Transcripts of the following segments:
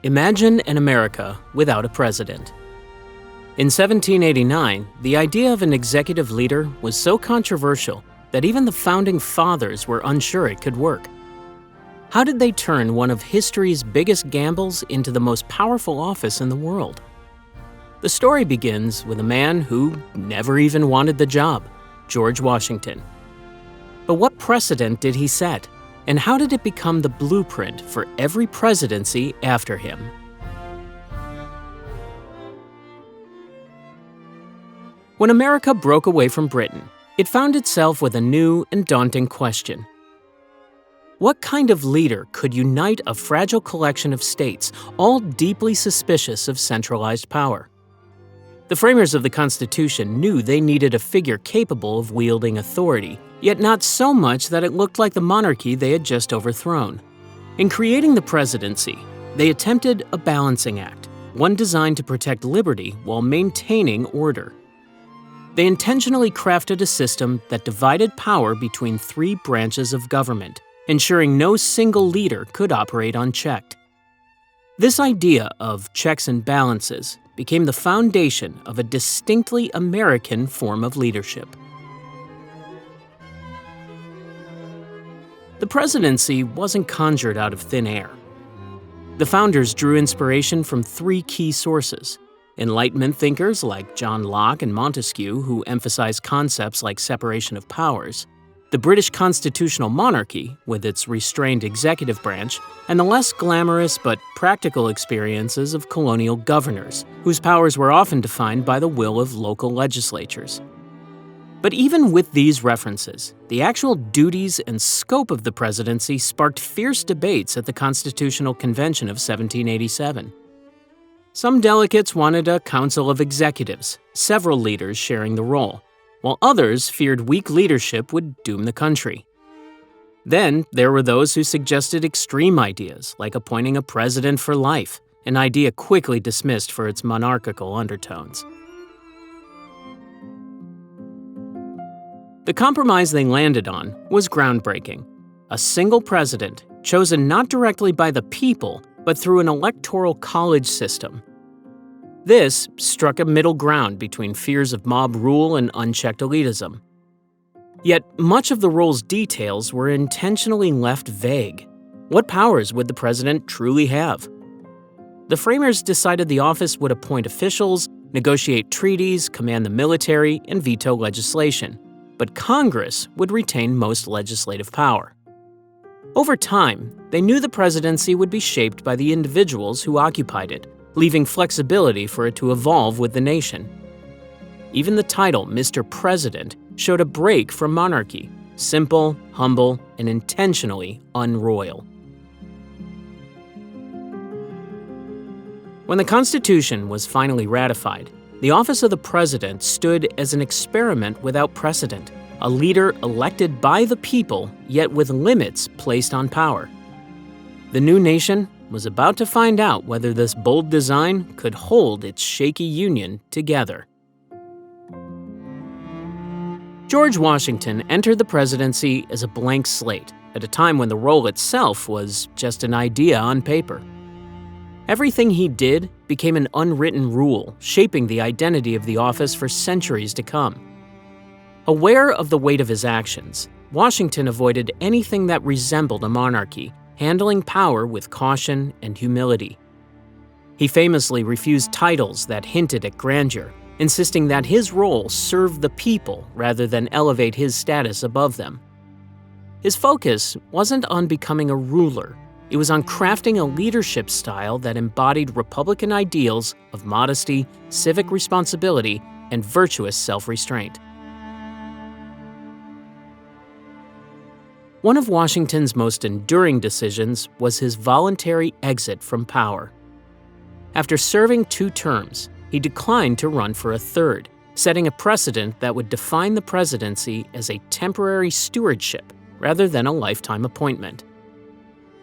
Imagine an America without a president. In 1789, the idea of an executive leader was so controversial that even the Founding Fathers were unsure it could work. How did they turn one of history's biggest gambles into the most powerful office in the world? The story begins with a man who never even wanted the job, George Washington. But what precedent did he set? And how did it become the blueprint for every presidency after him? When America broke away from Britain, it found itself with a new and daunting question. What kind of leader could unite a fragile collection of states, all deeply suspicious of centralized power? The framers of the Constitution knew they needed a figure capable of wielding authority, yet not so much that it looked like the monarchy they had just overthrown. In creating the presidency, they attempted a balancing act, one designed to protect liberty while maintaining order. They intentionally crafted a system that divided power between three branches of government, ensuring no single leader could operate unchecked. This idea of checks and balances became the foundation of a distinctly American form of leadership. The presidency wasn't conjured out of thin air. The founders drew inspiration from three key sources: Enlightenment thinkers like John Locke and Montesquieu, who emphasized concepts like separation of powers, the British constitutional monarchy, with its restrained executive branch, and the less glamorous but practical experiences of colonial governors, whose powers were often defined by the will of local legislatures. But even with these references, the actual duties and scope of the presidency sparked fierce debates at the Constitutional Convention of 1787. Some delegates wanted a council of executives, several leaders sharing the role, while others feared weak leadership would doom the country. Then there were those who suggested extreme ideas, like appointing a president for life, an idea quickly dismissed for its monarchical undertones. The compromise they landed on was groundbreaking: a single president, chosen not directly by the people, but through an electoral college system. This struck a middle ground between fears of mob rule and unchecked elitism. Yet much of the rule's details were intentionally left vague. What powers would the president truly have? The framers decided the office would appoint officials, negotiate treaties, command the military, and veto legislation, but Congress would retain most legislative power. Over time, they knew the presidency would be shaped by the individuals who occupied it, leaving flexibility for it to evolve with the nation. Even the title, Mr. President, showed a break from monarchy: simple, humble, and intentionally unroyal. When the Constitution was finally ratified, the office of the president stood as an experiment without precedent, a leader elected by the people, yet with limits placed on power. The new nation was about to find out whether this bold design could hold its shaky union together. George Washington entered the presidency as a blank slate at a time when the role itself was just an idea on paper. Everything he did became an unwritten rule, shaping the identity of the office for centuries to come. Aware of the weight of his actions, Washington avoided anything that resembled a monarchy, handling power with caution and humility. He famously refused titles that hinted at grandeur, insisting that his role serve the people rather than elevate his status above them. His focus wasn't on becoming a ruler. It was on crafting a leadership style that embodied Republican ideals of modesty, civic responsibility, and virtuous self-restraint. One of Washington's most enduring decisions was his voluntary exit from power. After serving 2 terms, he declined to run for a third, setting a precedent that would define the presidency as a temporary stewardship rather than a lifetime appointment.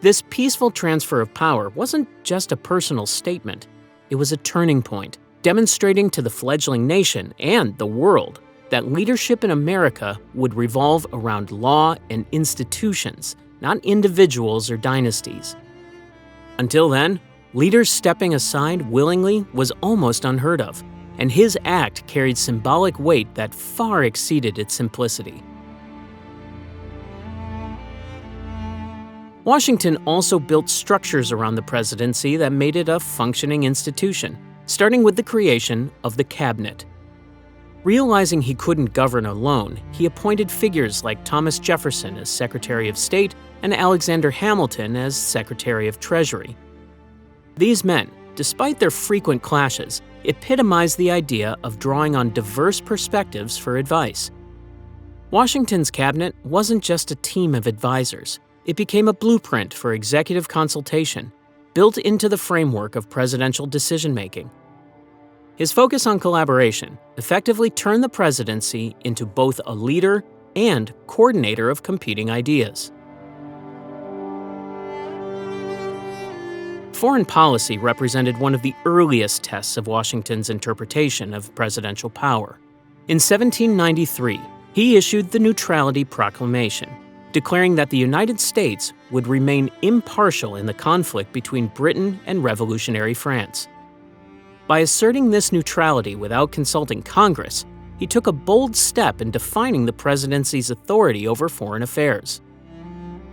This peaceful transfer of power wasn't just a personal statement. It was a turning point, demonstrating to the fledgling nation and the world that leadership in America would revolve around law and institutions, not individuals or dynasties. Until then, Leaders stepping aside willingly was almost unheard of, and his act carried symbolic weight that far exceeded its simplicity. Washington also built structures around the presidency that made it a functioning institution, starting with the creation of the cabinet. Realizing he couldn't govern alone, he appointed figures like Thomas Jefferson as Secretary of State and Alexander Hamilton as Secretary of Treasury. These men, despite their frequent clashes, epitomized the idea of drawing on diverse perspectives for advice. Washington's cabinet wasn't just a team of advisors. It became a blueprint for executive consultation, built into the framework of presidential decision-making. His focus on collaboration effectively turned the presidency into both a leader and coordinator of competing ideas. Foreign policy represented one of the earliest tests of Washington's interpretation of presidential power. In 1793, he issued the Neutrality Proclamation, declaring that the United States would remain impartial in the conflict between Britain and revolutionary France. By asserting this neutrality without consulting Congress, he took a bold step in defining the presidency's authority over foreign affairs.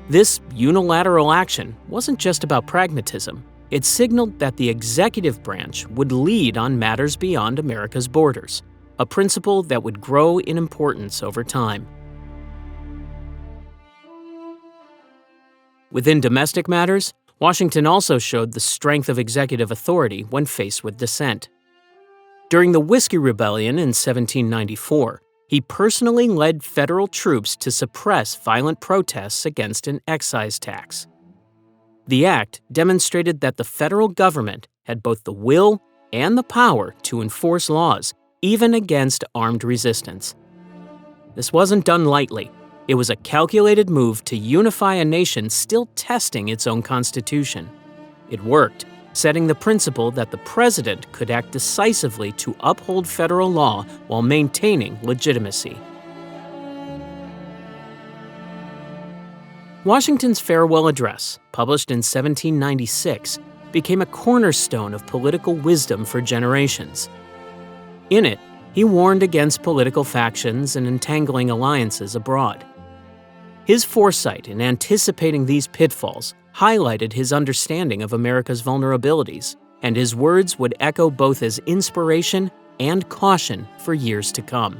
This unilateral action wasn't just about pragmatism. It signaled that the executive branch would lead on matters beyond America's borders, a principle that would grow in importance over time. Within domestic matters, Washington also showed the strength of executive authority when faced with dissent. During the Whiskey Rebellion in 1794, he personally led federal troops to suppress violent protests against an excise tax. The act demonstrated that the federal government had both the will and the power to enforce laws, even against armed resistance. This wasn't done lightly. It was a calculated move to unify a nation still testing its own constitution. It worked, setting the principle that the president could act decisively to uphold federal law while maintaining legitimacy. Washington's farewell address, published in 1796, became a cornerstone of political wisdom for generations. In it, he warned against political factions and entangling alliances abroad. His foresight in anticipating these pitfalls highlighted his understanding of America's vulnerabilities, and his words would echo both as inspiration and caution for years to come.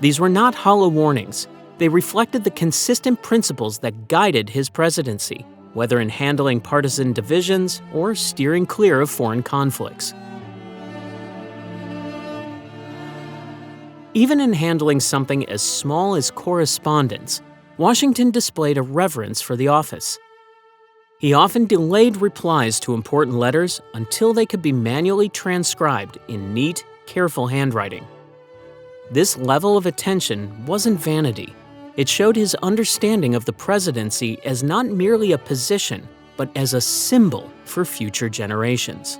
These were not hollow warnings. They reflected the consistent principles that guided his presidency, whether in handling partisan divisions or steering clear of foreign conflicts. Even in handling something as small as correspondence, Washington displayed a reverence for the office. He often delayed replies to important letters until they could be manually transcribed in neat, careful handwriting. This level of attention wasn't vanity. It showed his understanding of the presidency as not merely a position, but as a symbol for future generations.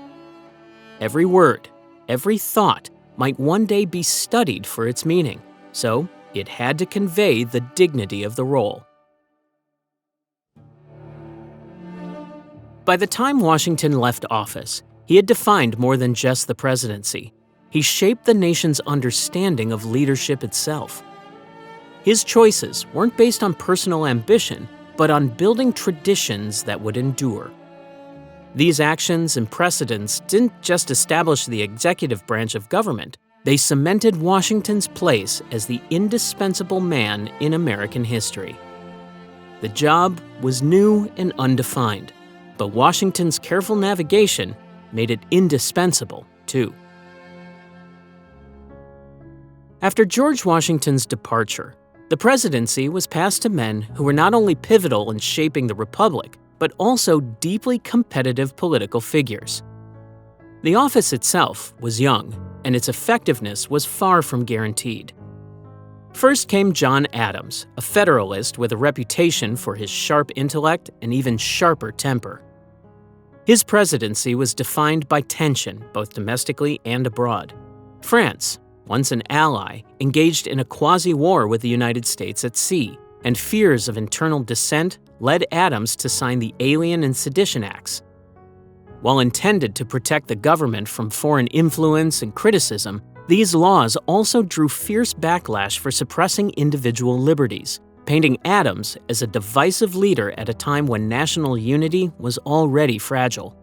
Every word, every thought might one day be studied for its meaning, so it had to convey the dignity of the role. By the time Washington left office, he had defined more than just the presidency. He shaped the nation's understanding of leadership itself. His choices weren't based on personal ambition, but on building traditions that would endure. These actions and precedents didn't just establish the executive branch of government, they cemented Washington's place as the indispensable man in American history. The job was new and undefined, but Washington's careful navigation made it indispensable, too. After George Washington's departure, the presidency was passed to men who were not only pivotal in shaping the republic, but also deeply competitive political figures. The office itself was young, and its effectiveness was far from guaranteed. First came John Adams, a Federalist with a reputation for his sharp intellect and even sharper temper. His presidency was defined by tension, both domestically and abroad. France, once an ally, engaged in a quasi-war with the United States at sea, and fears of internal dissent led Adams to sign the Alien and Sedition Acts. While intended to protect the government from foreign influence and criticism, these laws also drew fierce backlash for suppressing individual liberties, painting Adams as a divisive leader at a time when national unity was already fragile.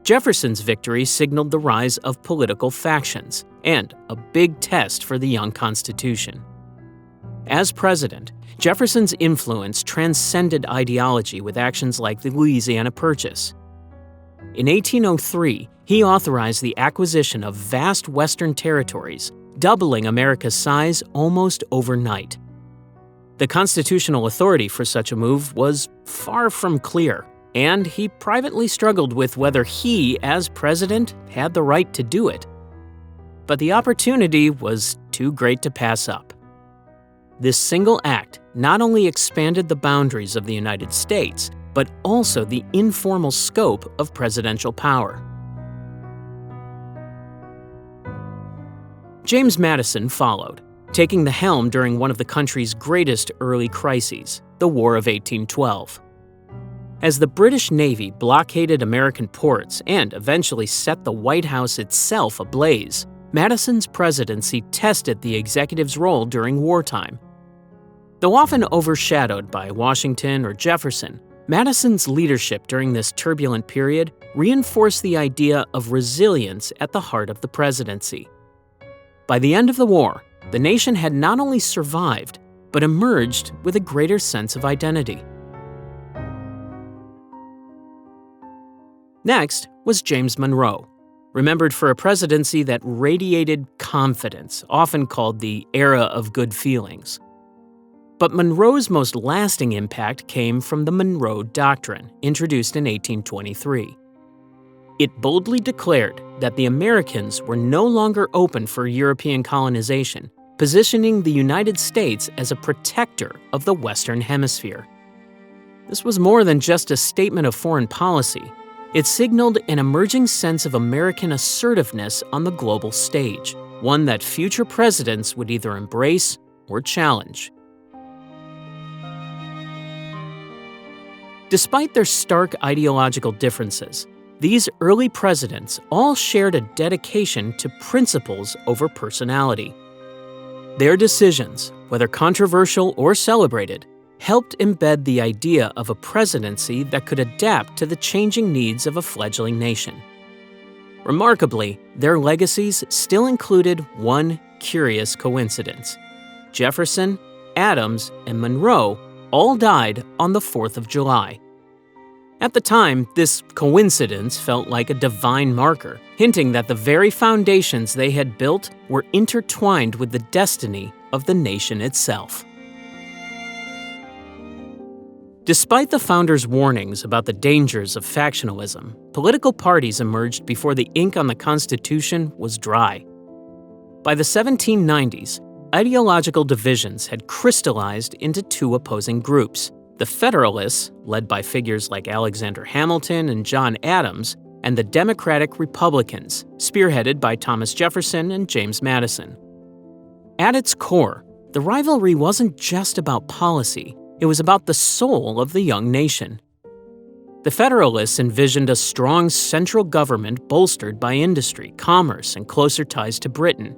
Jefferson's victory signaled the rise of political factions and a big test for the young Constitution. As president, Jefferson's influence transcended ideology with actions like the Louisiana Purchase. In 1803, he authorized the acquisition of vast Western territories, doubling America's size almost overnight. The constitutional authority for such a move was far from clear, and he privately struggled with whether he, as president, had the right to do it. But the opportunity was too great to pass up. This single act not only expanded the boundaries of the United States, but also the informal scope of presidential power. James Madison followed, taking the helm during one of the country's greatest early crises, the War of 1812. As the British Navy blockaded American ports and eventually set the White House itself ablaze, Madison's presidency tested the executive's role during wartime. Though often overshadowed by Washington or Jefferson, Madison's leadership during this turbulent period reinforced the idea of resilience at the heart of the presidency. By the end of the war, the nation had not only survived, but emerged with a greater sense of identity. Next was James Monroe, remembered for a presidency that radiated confidence, often called the era of good feelings. But Monroe's most lasting impact came from the Monroe Doctrine, introduced in 1823. It boldly declared that the Americans were no longer open for European colonization, positioning the United States as a protector of the Western Hemisphere. This was more than just a statement of foreign policy. It signaled an emerging sense of American assertiveness on the global stage, one that future presidents would either embrace or challenge. Despite their stark ideological differences, these early presidents all shared a dedication to principles over personality. Their decisions, whether controversial or celebrated, helped embed the idea of a presidency that could adapt to the changing needs of a fledgling nation. Remarkably, their legacies still included one curious coincidence. Jefferson, Adams, and Monroe all died on the 4th of July. At the time, this coincidence felt like a divine marker, hinting that the very foundations they had built were intertwined with the destiny of the nation itself. Despite the founders' warnings about the dangers of factionalism, political parties emerged before the ink on the Constitution was dry. By the 1790s, ideological divisions had crystallized into two opposing groups: the Federalists, led by figures like Alexander Hamilton and John Adams, and the Democratic Republicans, spearheaded by Thomas Jefferson and James Madison. At its core, the rivalry wasn't just about policy, it was about the soul of the young nation. The Federalists envisioned a strong central government bolstered by industry, commerce, and closer ties to Britain.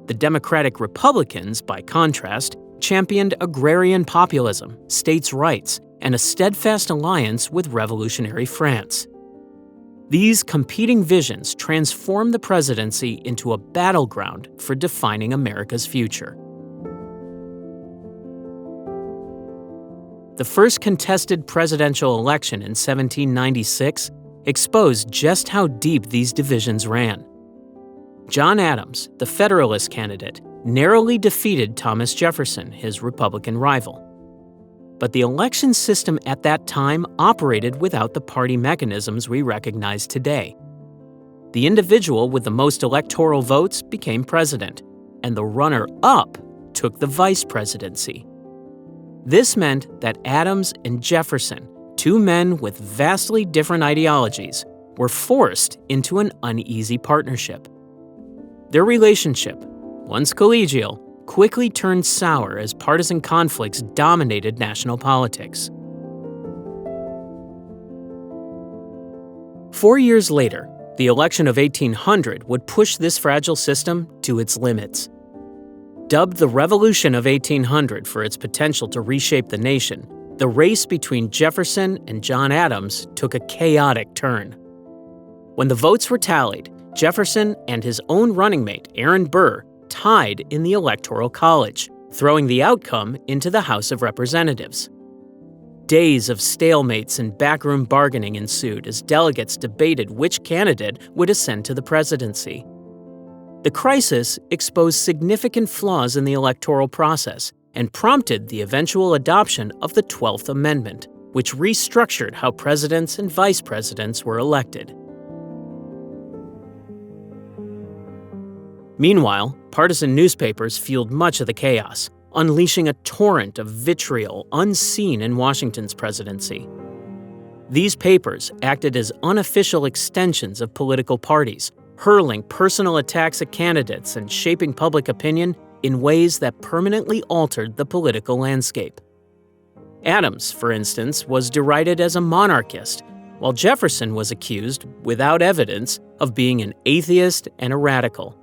The Democratic Republicans, by contrast, championed agrarian populism, states' rights, and a steadfast alliance with revolutionary France. These competing visions transformed the presidency into a battleground for defining America's future. The first contested presidential election in 1796 exposed just how deep these divisions ran. John Adams, the Federalist candidate, narrowly defeated Thomas Jefferson, his Republican rival. But the election system at that time operated without the party mechanisms we recognize today. The individual with the most electoral votes became president, and the runner-up took the vice presidency. This meant that Adams and Jefferson, two men with vastly different ideologies, were forced into an uneasy partnership. Their relationship, once collegial, quickly turned sour as partisan conflicts dominated national politics. 4 years later, the election of 1800 would push this fragile system to its limits. Dubbed the Revolution of 1800 for its potential to reshape the nation, the race between Jefferson and John Adams took a chaotic turn. When the votes were tallied, Jefferson and his own running mate, Aaron Burr, tied in the Electoral College, throwing the outcome into the House of Representatives. Days of stalemates and backroom bargaining ensued as delegates debated which candidate would ascend to the presidency. The crisis exposed significant flaws in the electoral process and prompted the eventual adoption of the 12th Amendment, which restructured how presidents and vice presidents were elected. Meanwhile, partisan newspapers fueled much of the chaos, unleashing a torrent of vitriol unseen in Washington's presidency. These papers acted as unofficial extensions of political parties, hurling personal attacks at candidates and shaping public opinion in ways that permanently altered the political landscape. Adams, for instance, was derided as a monarchist, while Jefferson was accused, without evidence, of being an atheist and a radical.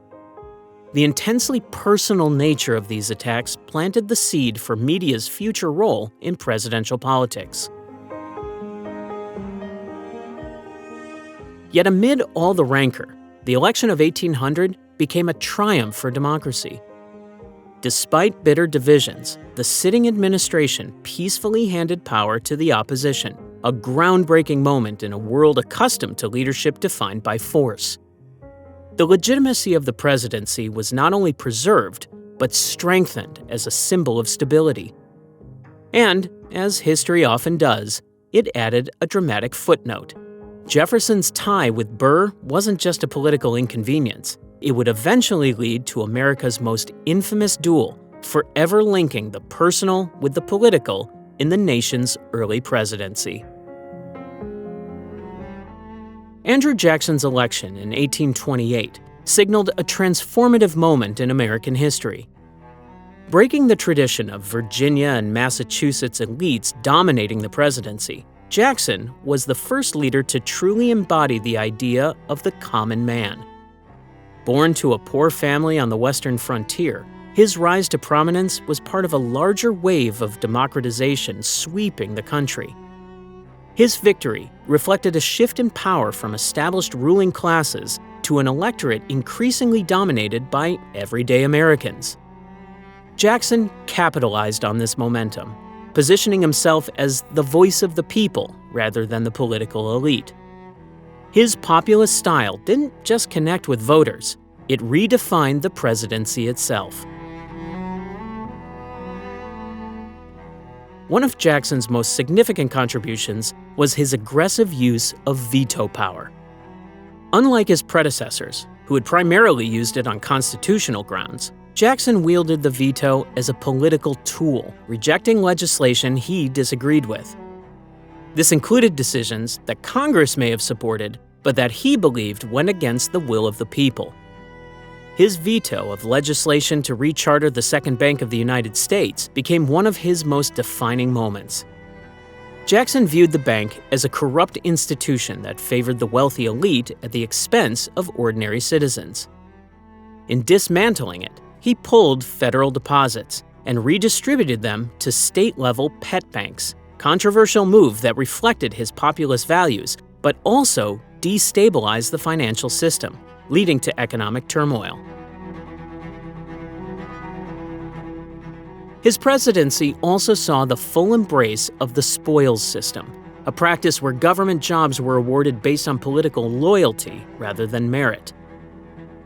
The intensely personal nature of these attacks planted the seed for media's future role in presidential politics. Yet amid all the rancor, the election of 1800 became a triumph for democracy. Despite bitter divisions, the sitting administration peacefully handed power to the opposition, a groundbreaking moment in a world accustomed to leadership defined by force. The legitimacy of the presidency was not only preserved, but strengthened as a symbol of stability. And, as history often does, it added a dramatic footnote. Jefferson's tie with Burr wasn't just a political inconvenience. It would eventually lead to America's most infamous duel, forever linking the personal with the political in the nation's early presidency. Andrew Jackson's election in 1828 signaled a transformative moment in American history. Breaking the tradition of Virginia and Massachusetts elites dominating the presidency, Jackson was the first leader to truly embody the idea of the common man. Born to a poor family on the western frontier, his rise to prominence was part of a larger wave of democratization sweeping the country. His victory reflected a shift in power from established ruling classes to an electorate increasingly dominated by everyday Americans. Jackson capitalized on this momentum, positioning himself as the voice of the people rather than the political elite. His populist style didn't just connect with voters, it redefined the presidency itself. One of Jackson's most significant contributions was his aggressive use of veto power. Unlike his predecessors, who had primarily used it on constitutional grounds, Jackson wielded the veto as a political tool, rejecting legislation he disagreed with. This included decisions that Congress may have supported, but that he believed went against the will of the people. His veto of legislation to recharter the Second Bank of the United States became one of his most defining moments. Jackson viewed the bank as a corrupt institution that favored the wealthy elite at the expense of ordinary citizens. In dismantling it, he pulled federal deposits and redistributed them to state-level pet banks, a controversial move that reflected his populist values but also destabilized the financial system, leading to economic turmoil. His presidency also saw the full embrace of the spoils system, a practice where government jobs were awarded based on political loyalty rather than merit.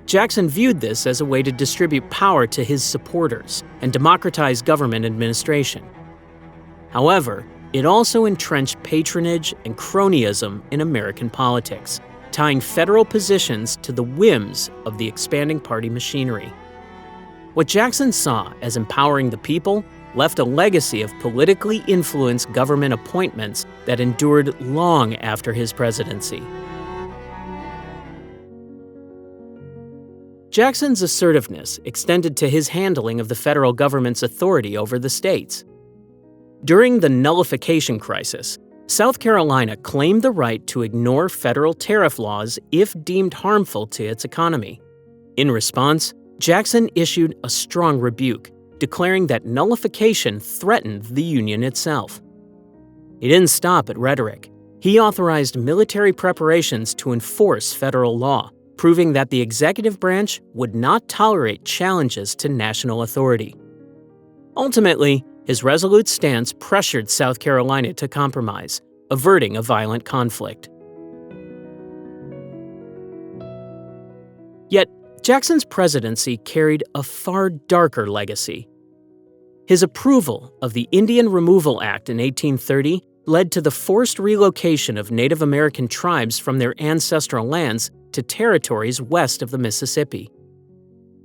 Jackson viewed this as a way to distribute power to his supporters and democratize government administration. However, it also entrenched patronage and cronyism in American politics, tying federal positions to the whims of the expanding party machinery. What Jackson saw as empowering the people left a legacy of politically influenced government appointments that endured long after his presidency. Jackson's assertiveness extended to his handling of the federal government's authority over the states. During the nullification crisis, South Carolina claimed the right to ignore federal tariff laws if deemed harmful to its economy. In response, Jackson issued a strong rebuke, declaring that nullification threatened the Union itself. He didn't stop at rhetoric. He authorized military preparations to enforce federal law, proving that the executive branch would not tolerate challenges to national authority. Ultimately, his resolute stance pressured South Carolina to compromise, averting a violent conflict. Yet, Jackson's presidency carried a far darker legacy. His approval of the Indian Removal Act in 1830 led to the forced relocation of Native American tribes from their ancestral lands to territories west of the Mississippi.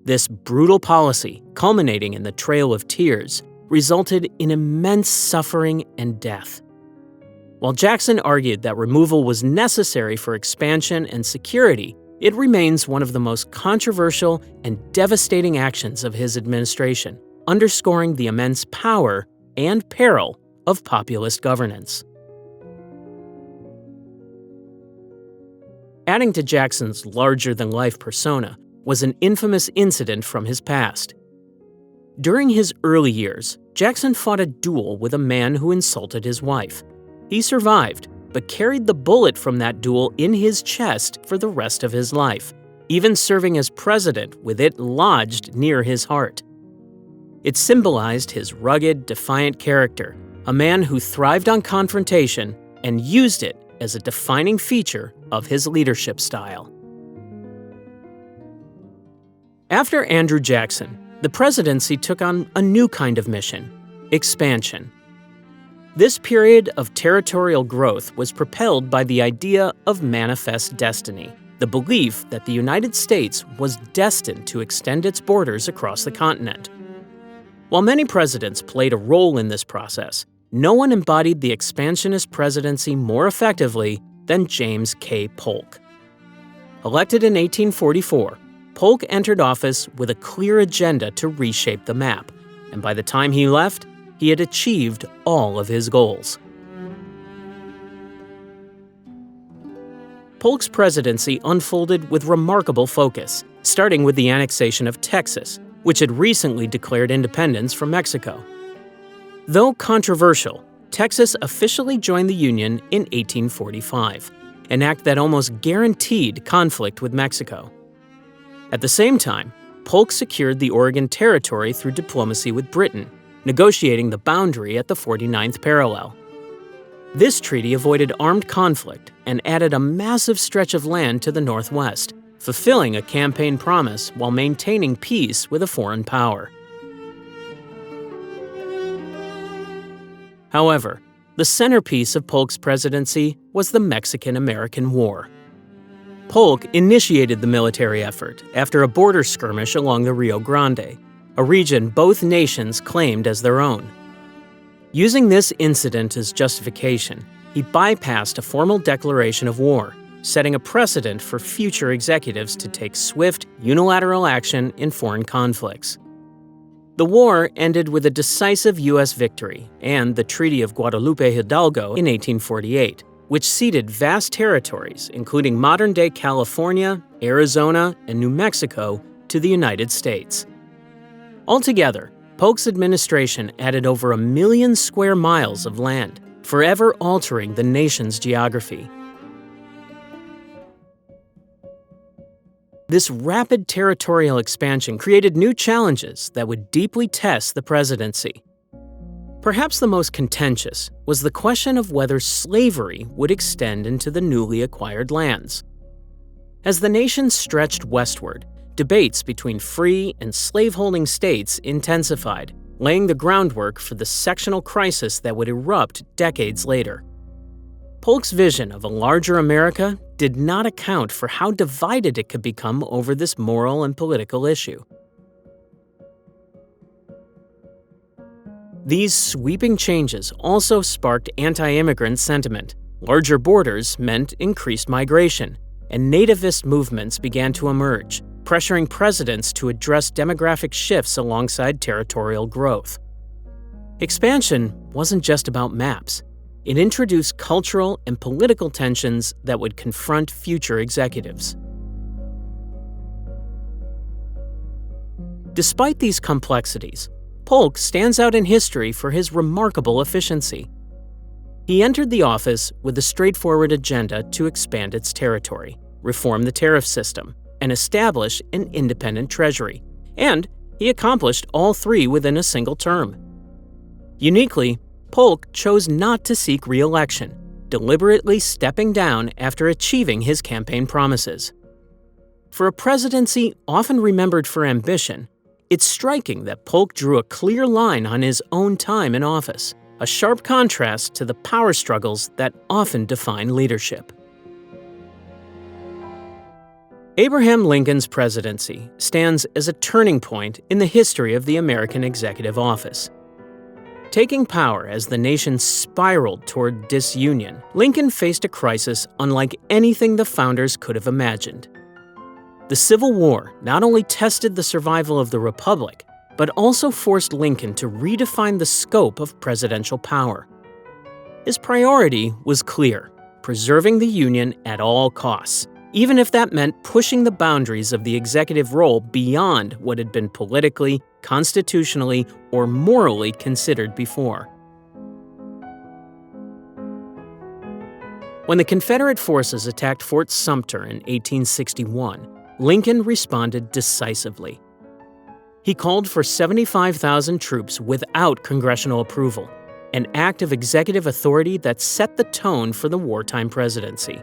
This brutal policy, culminating in the Trail of Tears, resulted in immense suffering and death. While Jackson argued that removal was necessary for expansion and security, it remains one of the most controversial and devastating actions of his administration, underscoring the immense power and peril of populist governance. Adding to Jackson's larger-than-life persona was an infamous incident from his past. During his early years, Jackson fought a duel with a man who insulted his wife. He survived, but carried the bullet from that duel in his chest for the rest of his life, even serving as president with it lodged near his heart. It symbolized his rugged, defiant character, a man who thrived on confrontation and used it as a defining feature of his leadership style. After Andrew Jackson, the presidency took on a new kind of mission: expansion. This period of territorial growth was propelled by the idea of manifest destiny, the belief that the United States was destined to extend its borders across the continent. While many presidents played a role in this process, no one embodied the Expansionist Presidency more effectively than James K. Polk. Elected in 1844, Polk entered office with a clear agenda to reshape the map, and by the time he left, he had achieved all of his goals. Polk's presidency unfolded with remarkable focus, starting with the annexation of Texas, which had recently declared independence from Mexico. Though controversial, Texas officially joined the Union in 1845, an act that almost guaranteed conflict with Mexico. At the same time, Polk secured the Oregon Territory through diplomacy with Britain, negotiating the boundary at the 49th parallel. This treaty avoided armed conflict and added a massive stretch of land to the Northwest, fulfilling a campaign promise while maintaining peace with a foreign power. However, the centerpiece of Polk's presidency was the Mexican-American War. Polk initiated the military effort after a border skirmish along the Rio Grande, a region both nations claimed as their own. Using this incident as justification, he bypassed a formal declaration of war, setting a precedent for future executives to take swift, unilateral action in foreign conflicts. The war ended with a decisive U.S. victory and the Treaty of Guadalupe Hidalgo in 1848, which ceded vast territories, including modern-day California, Arizona, and New Mexico, to the United States. Altogether, Polk's administration added over 1 million square miles of land, forever altering the nation's geography. This rapid territorial expansion created new challenges that would deeply test the presidency. Perhaps the most contentious was the question of whether slavery would extend into the newly acquired lands. As the nation stretched westward, debates between free and slaveholding states intensified, laying the groundwork for the sectional crisis that would erupt decades later. Polk's vision of a larger America did not account for how divided it could become over this moral and political issue. These sweeping changes also sparked anti-immigrant sentiment. Larger borders meant increased migration, and nativist movements began to emerge, pressuring presidents to address demographic shifts alongside territorial growth. Expansion wasn't just about maps. it introduced cultural and political tensions that would confront future executives. Despite these complexities, Polk stands out in history for his remarkable efficiency. He entered the office with a straightforward agenda to expand its territory, reform the tariff system, and establish an independent treasury, and he accomplished all three within a single term. Uniquely, Polk chose not to seek re-election, deliberately stepping down after achieving his campaign promises. For a presidency often remembered for ambition, it's striking that Polk drew a clear line on his own time in office, a sharp contrast to the power struggles that often define leadership. Abraham Lincoln's presidency stands as a turning point in the history of the American executive office. Taking power as the nation spiraled toward disunion, Lincoln faced a crisis unlike anything the founders could have imagined. The Civil War not only tested the survival of the Republic, but also forced Lincoln to redefine the scope of presidential power. His priority was clear: preserving the Union at all costs, even if that meant pushing the boundaries of the executive role beyond what had been politically, constitutionally, or morally considered before. When the Confederate forces attacked Fort Sumter in 1861, Lincoln responded decisively. He called for 75,000 troops without congressional approval, an act of executive authority that set the tone for the wartime presidency.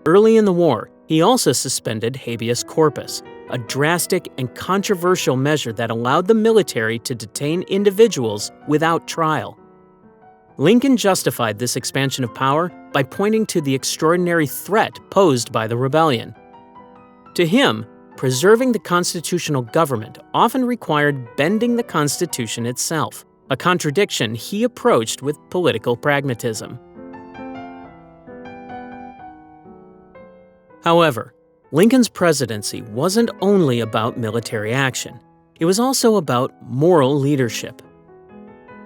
Early in the war, he also suspended habeas corpus, a drastic and controversial measure that allowed the military to detain individuals without trial. Lincoln justified this expansion of power by pointing to the extraordinary threat posed by the rebellion. To him, preserving the constitutional government often required bending the Constitution itself, a contradiction he approached with political pragmatism. However, Lincoln's presidency wasn't only about military action. It was also about moral leadership.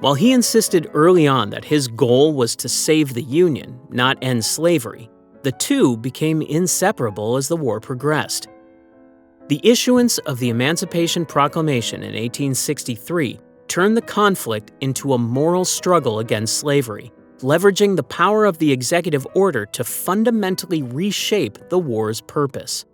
While he insisted early on that his goal was to save the Union, not end slavery, the two became inseparable as the war progressed. The issuance of the Emancipation Proclamation in 1863 turned the conflict into a moral struggle against slavery, leveraging the power of the executive order to fundamentally reshape the war's purpose.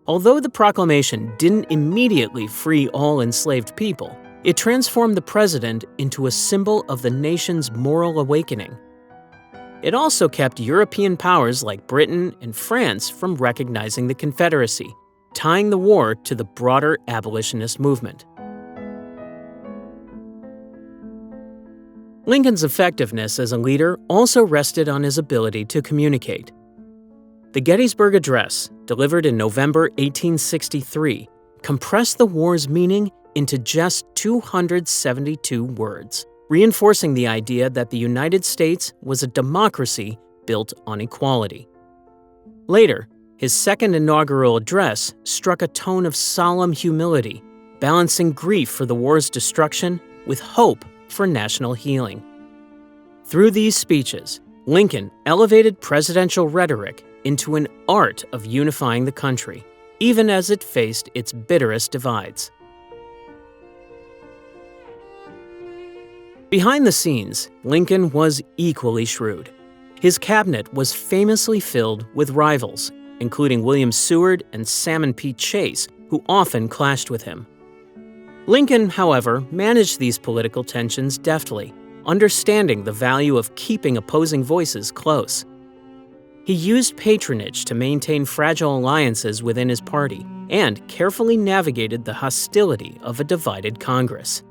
Although the proclamation didn't immediately free all enslaved people, it transformed the president into a symbol of the nation's moral awakening. It also kept European powers like Britain and France from recognizing the Confederacy, tying the war to the broader abolitionist movement. Lincoln's effectiveness as a leader also rested on his ability to communicate. The Gettysburg Address, delivered in November 1863, compressed the war's meaning into just 272 words, reinforcing the idea that the United States was a democracy built on equality. Later, his second inaugural address struck a tone of solemn humility, balancing grief for the war's destruction with hope for national healing. Through these speeches, Lincoln elevated presidential rhetoric into an art of unifying the country, even as it faced its bitterest divides. Behind the scenes, Lincoln was equally shrewd. His cabinet was famously filled with rivals, including William Seward and Salmon P. Chase, who often clashed with him. Lincoln, however, managed these political tensions deftly, understanding the value of keeping opposing voices close. He used patronage to maintain fragile alliances within his party and carefully navigated the hostility of a divided Congress.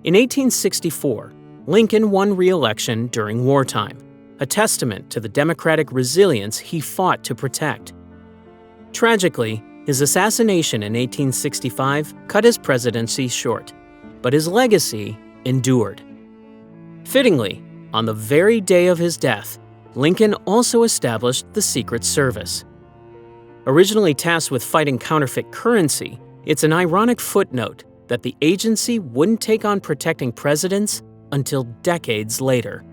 In 1864, Lincoln won re-election during wartime, a testament to the democratic resilience he fought to protect. Tragically, his assassination in 1865 cut his presidency short, but his legacy endured. Fittingly, on the very day of his death, Lincoln also established the Secret Service. Originally tasked with fighting counterfeit currency, it's an ironic footnote that the agency wouldn't take on protecting presidents until decades later.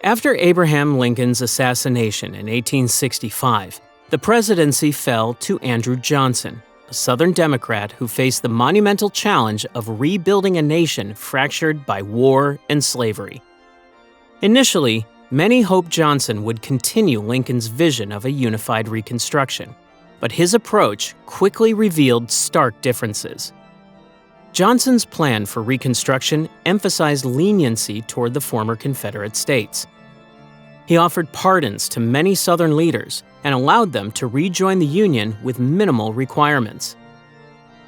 After Abraham Lincoln's assassination in 1865, the presidency fell to Andrew Johnson, a Southern Democrat who faced the monumental challenge of rebuilding a nation fractured by war and slavery. Initially, many hoped Johnson would continue Lincoln's vision of a unified Reconstruction, but his approach quickly revealed stark differences. Johnson's plan for Reconstruction emphasized leniency toward the former Confederate states. He offered pardons to many Southern leaders and allowed them to rejoin the Union with minimal requirements.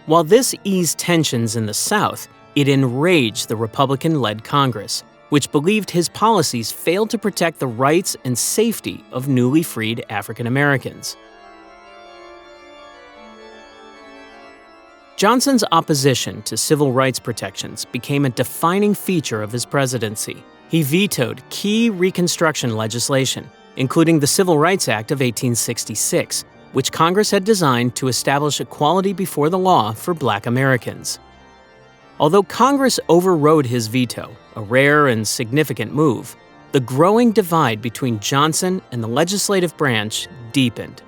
While this eased tensions in the South, it enraged the Republican-led Congress, which believed his policies failed to protect the rights and safety of newly freed African Americans. Johnson's opposition to civil rights protections became a defining feature of his presidency. He vetoed key Reconstruction legislation, including the Civil Rights Act of 1866, which Congress had designed to establish equality before the law for Black Americans. Although Congress overrode his veto, a rare and significant move, the growing divide between Johnson and the legislative branch deepened.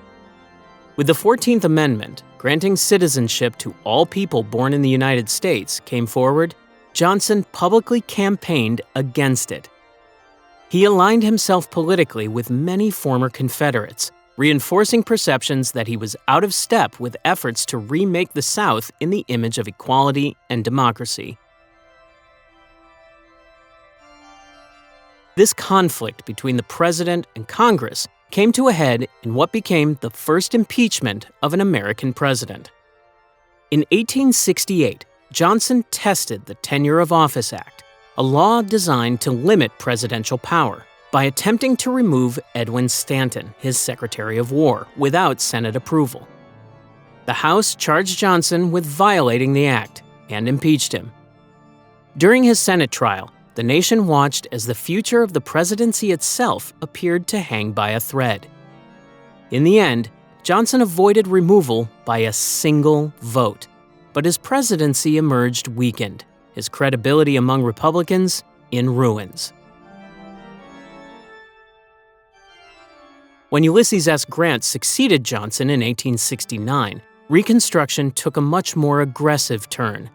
With the 14th Amendment, granting citizenship to all people born in the United States, came forward, Johnson publicly campaigned against it. He aligned himself politically with many former Confederates, reinforcing perceptions that he was out of step with efforts to remake the South in the image of equality and democracy. This conflict between the president and Congress came to a head in what became the first impeachment of an American president. In 1868, Johnson tested the Tenure of Office Act, a law designed to limit presidential power, by attempting to remove Edwin Stanton, his Secretary of War, without Senate approval. The House charged Johnson with violating the act and impeached him. During his Senate trial, the nation watched as the future of the presidency itself appeared to hang by a thread. In the end, Johnson avoided removal by a single vote, but his presidency emerged weakened, his credibility among Republicans in ruins. When Ulysses S. Grant succeeded Johnson in 1869, Reconstruction took a much more aggressive turn.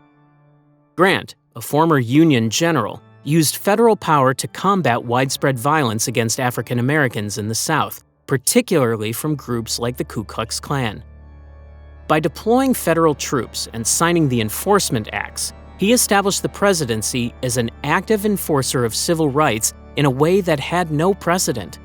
Grant, a former Union general, used federal power to combat widespread violence against African Americans in the South, particularly from groups like the Ku Klux Klan. By deploying federal troops and signing the Enforcement Acts, he established the presidency as an active enforcer of civil rights in a way that had no precedent.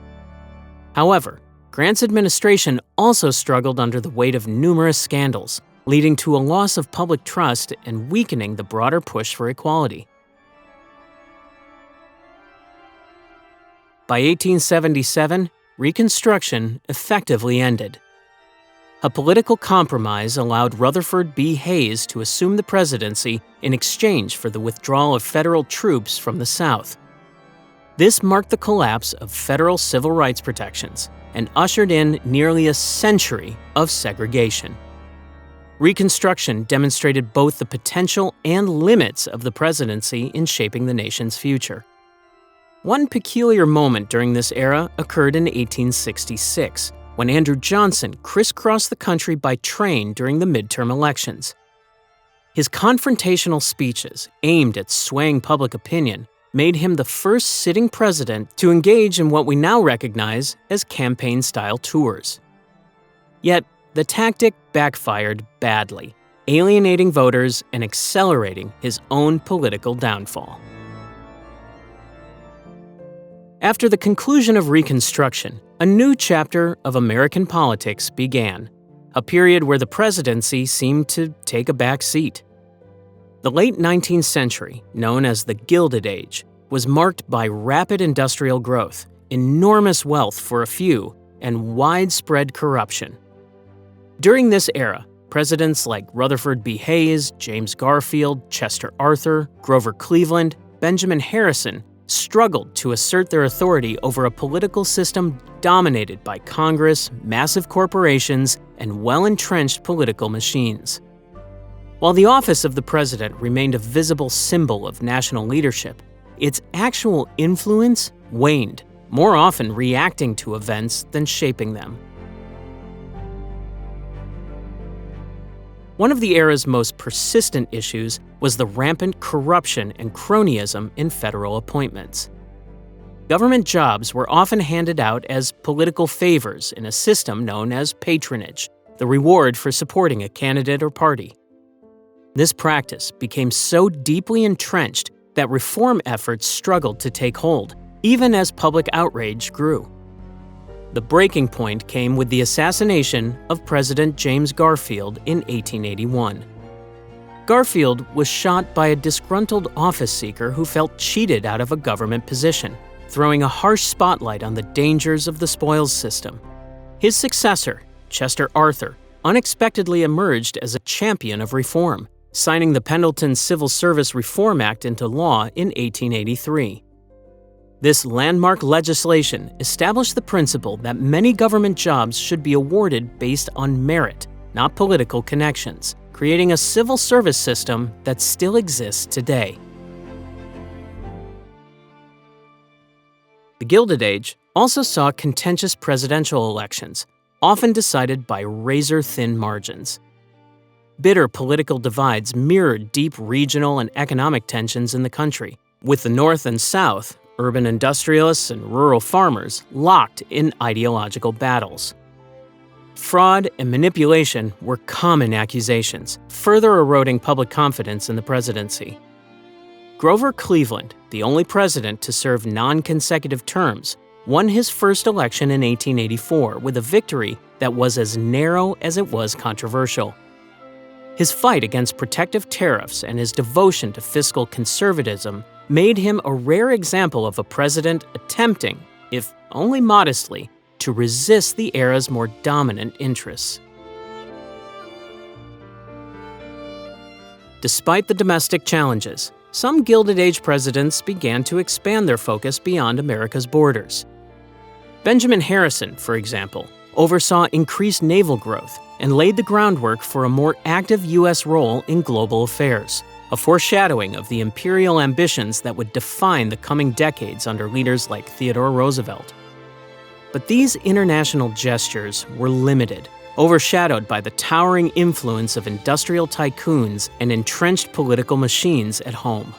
However, Grant's administration also struggled under the weight of numerous scandals, leading to a loss of public trust and weakening the broader push for equality. By 1877, Reconstruction effectively ended. A political compromise allowed Rutherford B. Hayes to assume the presidency in exchange for the withdrawal of federal troops from the South. This marked the collapse of federal civil rights protections and ushered in nearly a century of segregation. Reconstruction demonstrated both the potential and limits of the presidency in shaping the nation's future. One peculiar moment during this era occurred in 1866, when Andrew Johnson crisscrossed the country by train during the midterm elections. His confrontational speeches, aimed at swaying public opinion, made him the first sitting president to engage in what we now recognize as campaign-style tours. Yet, the tactic backfired badly, alienating voters and accelerating his own political downfall. After the conclusion of Reconstruction, a new chapter of American politics began, a period where the presidency seemed to take a back seat. The late 19th century, known as the Gilded Age, was marked by rapid industrial growth, enormous wealth for a few, and widespread corruption. During this era, presidents like Rutherford B. Hayes, James Garfield, Chester Arthur, Grover Cleveland, Benjamin Harrison struggled to assert their authority over a political system dominated by Congress, massive corporations, and well-entrenched political machines. While the office of the president remained a visible symbol of national leadership, its actual influence waned, more often reacting to events than shaping them. One of the era's most persistent issues was the rampant corruption and cronyism in federal appointments. Government jobs were often handed out as political favors in a system known as patronage, the reward for supporting a candidate or party. This practice became so deeply entrenched that reform efforts struggled to take hold, even as public outrage grew. The breaking point came with the assassination of President James Garfield in 1881. Garfield was shot by a disgruntled office seeker who felt cheated out of a government position, throwing a harsh spotlight on the dangers of the spoils system. His successor, Chester Arthur, unexpectedly emerged as a champion of reform, signing the Pendleton Civil Service Reform Act into law in 1883. This landmark legislation established the principle that many government jobs should be awarded based on merit, not political connections, creating a civil service system that still exists today. The Gilded Age also saw contentious presidential elections, often decided by razor-thin margins. Bitter political divides mirrored deep regional and economic tensions in the country, with the North and South, urban industrialists and rural farmers, locked in ideological battles. Fraud and manipulation were common accusations, further eroding public confidence in the presidency. Grover Cleveland, the only president to serve non-consecutive terms, won his first election in 1884 with a victory that was as narrow as it was controversial. His fight against protective tariffs and his devotion to fiscal conservatism made him a rare example of a president attempting, if only modestly, to resist the era's more dominant interests. Despite the domestic challenges, some Gilded Age presidents began to expand their focus beyond America's borders. Benjamin Harrison, for example, oversaw increased naval growth and laid the groundwork for a more active U.S. role in global affairs, a foreshadowing of the imperial ambitions that would define the coming decades under leaders like Theodore Roosevelt. But these international gestures were limited, overshadowed by the towering influence of industrial tycoons and entrenched political machines at home.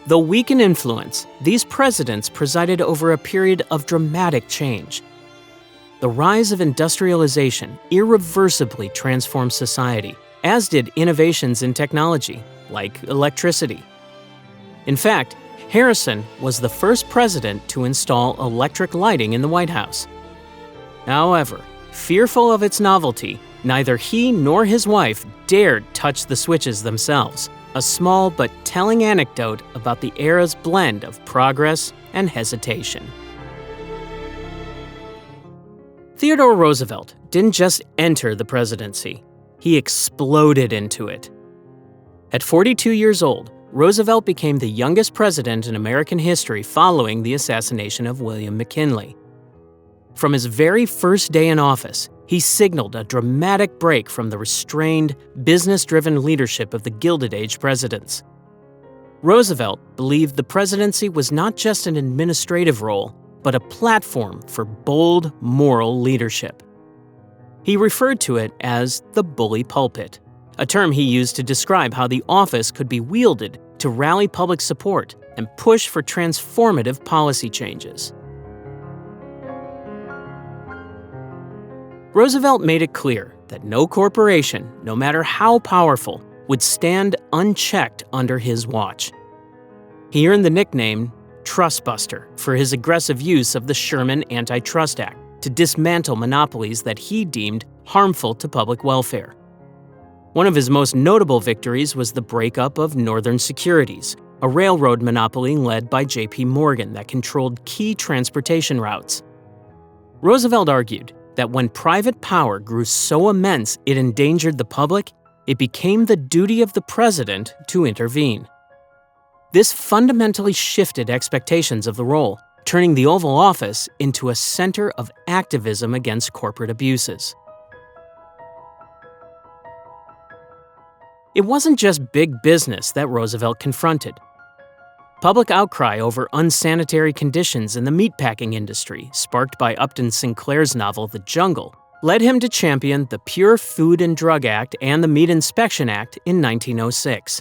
Though weak in influence, these presidents presided over a period of dramatic change. The rise of industrialization irreversibly transformed society, as did innovations in technology, like electricity. In fact, Harrison was the first president to install electric lighting in the White House. However, fearful of its novelty, neither he nor his wife dared touch the switches themselves, a small but telling anecdote about the era's blend of progress and hesitation. Theodore Roosevelt didn't just enter the presidency, he exploded into it. At 42 years old, Roosevelt became the youngest president in American history following the assassination of William McKinley. From his very first day in office, he signaled a dramatic break from the restrained, business-driven leadership of the Gilded Age presidents. Roosevelt believed the presidency was not just an administrative role, but a platform for bold, moral leadership. He referred to it as the bully pulpit, a term he used to describe how the office could be wielded to rally public support and push for transformative policy changes. Roosevelt made it clear that no corporation, no matter how powerful, would stand unchecked under his watch. He earned the nickname Trustbuster for his aggressive use of the Sherman Antitrust Act to dismantle monopolies that he deemed harmful to public welfare. One of his most notable victories was the breakup of Northern Securities, a railroad monopoly led by J.P. Morgan that controlled key transportation routes. Roosevelt argued that when private power grew so immense it endangered the public, it became the duty of the president to intervene. This fundamentally shifted expectations of the role, turning the Oval Office into a center of activism against corporate abuses. It wasn't just big business that Roosevelt confronted. Public outcry over unsanitary conditions in the meatpacking industry, sparked by Upton Sinclair's novel The Jungle, led him to champion the Pure Food and Drug Act and the Meat Inspection Act in 1906.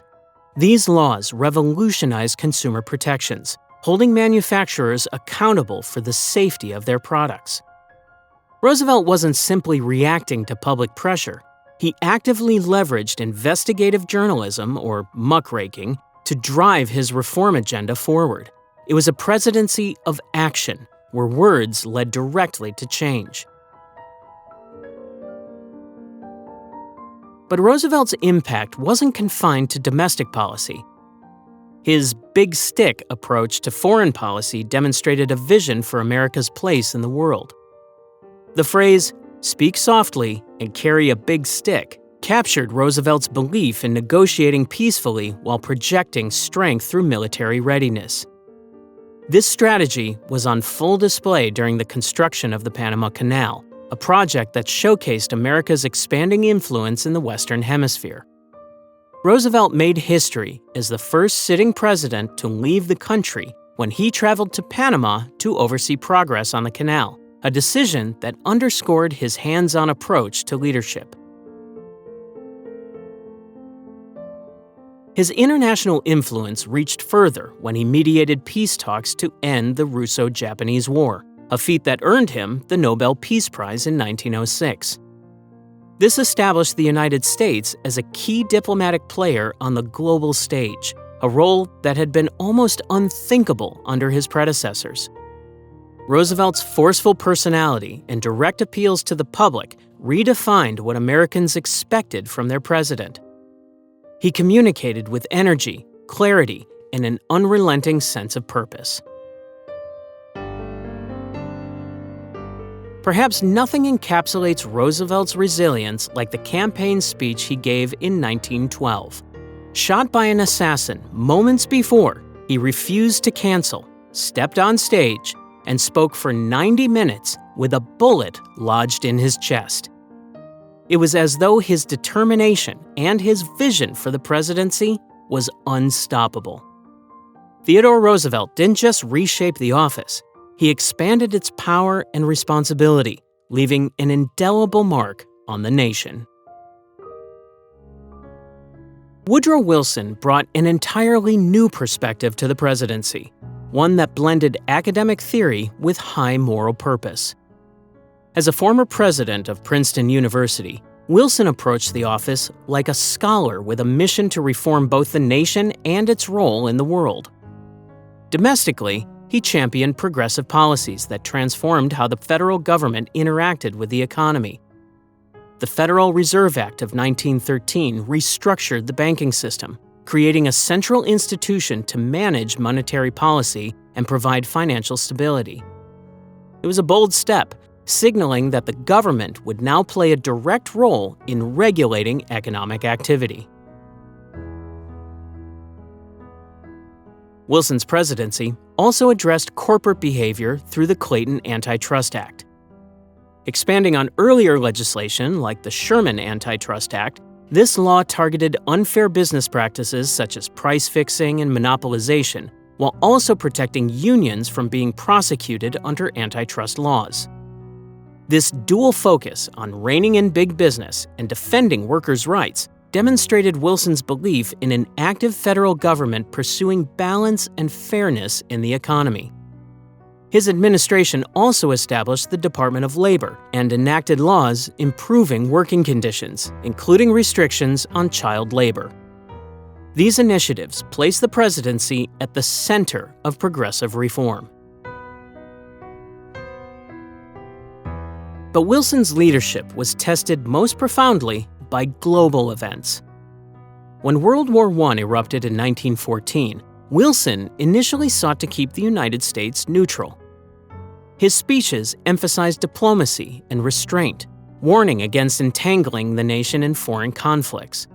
These laws revolutionized consumer protections, holding manufacturers accountable for the safety of their products. Roosevelt wasn't simply reacting to public pressure. He actively leveraged investigative journalism, or muckraking, to drive his reform agenda forward. It was a presidency of action, where words led directly to change. But Roosevelt's impact wasn't confined to domestic policy. His big stick approach to foreign policy demonstrated a vision for America's place in the world. The phrase, "speak softly and carry a big stick," captured Roosevelt's belief in negotiating peacefully while projecting strength through military readiness. This strategy was on full display during the construction of the Panama Canal, a project that showcased America's expanding influence in the Western Hemisphere. Roosevelt made history as the first sitting president to leave the country when he traveled to Panama to oversee progress on the canal, a decision that underscored his hands-on approach to leadership. His international influence reached further when he mediated peace talks to end the Russo-Japanese War, a feat that earned him the Nobel Peace Prize in 1906. This established the United States as a key diplomatic player on the global stage, a role that had been almost unthinkable under his predecessors. Roosevelt's forceful personality and direct appeals to the public redefined what Americans expected from their president. He communicated with energy, clarity, and an unrelenting sense of purpose. Perhaps nothing encapsulates Roosevelt's resilience like the campaign speech he gave in 1912. Shot by an assassin moments before, he refused to cancel, stepped on stage, and spoke for 90 minutes with a bullet lodged in his chest. It was as though his determination and his vision for the presidency was unstoppable. Theodore Roosevelt didn't just reshape the office. He expanded its power and responsibility, leaving an indelible mark on the nation. Woodrow Wilson brought an entirely new perspective to the presidency, one that blended academic theory with high moral purpose. As a former president of Princeton University, Wilson approached the office like a scholar with a mission to reform both the nation and its role in the world. Domestically, he championed progressive policies that transformed how the federal government interacted with the economy. The Federal Reserve Act of 1913 restructured the banking system, creating a central institution to manage monetary policy and provide financial stability. It was a bold step, signaling that the government would now play a direct role in regulating economic activity. Wilson's presidency also addressed corporate behavior through the Clayton Antitrust Act. Expanding on earlier legislation like the Sherman Antitrust Act, this law targeted unfair business practices such as price fixing and monopolization, while also protecting unions from being prosecuted under antitrust laws. This dual focus on reining in big business and defending workers' rights demonstrated Wilson's belief in an active federal government pursuing balance and fairness in the economy. His administration also established the Department of Labor and enacted laws improving working conditions, including restrictions on child labor. These initiatives placed the presidency at the center of progressive reform. But Wilson's leadership was tested most profoundly by global events. When World War I erupted in 1914, Wilson initially sought to keep the United States neutral. His speeches emphasized diplomacy and restraint, warning against entangling the nation in foreign conflicts.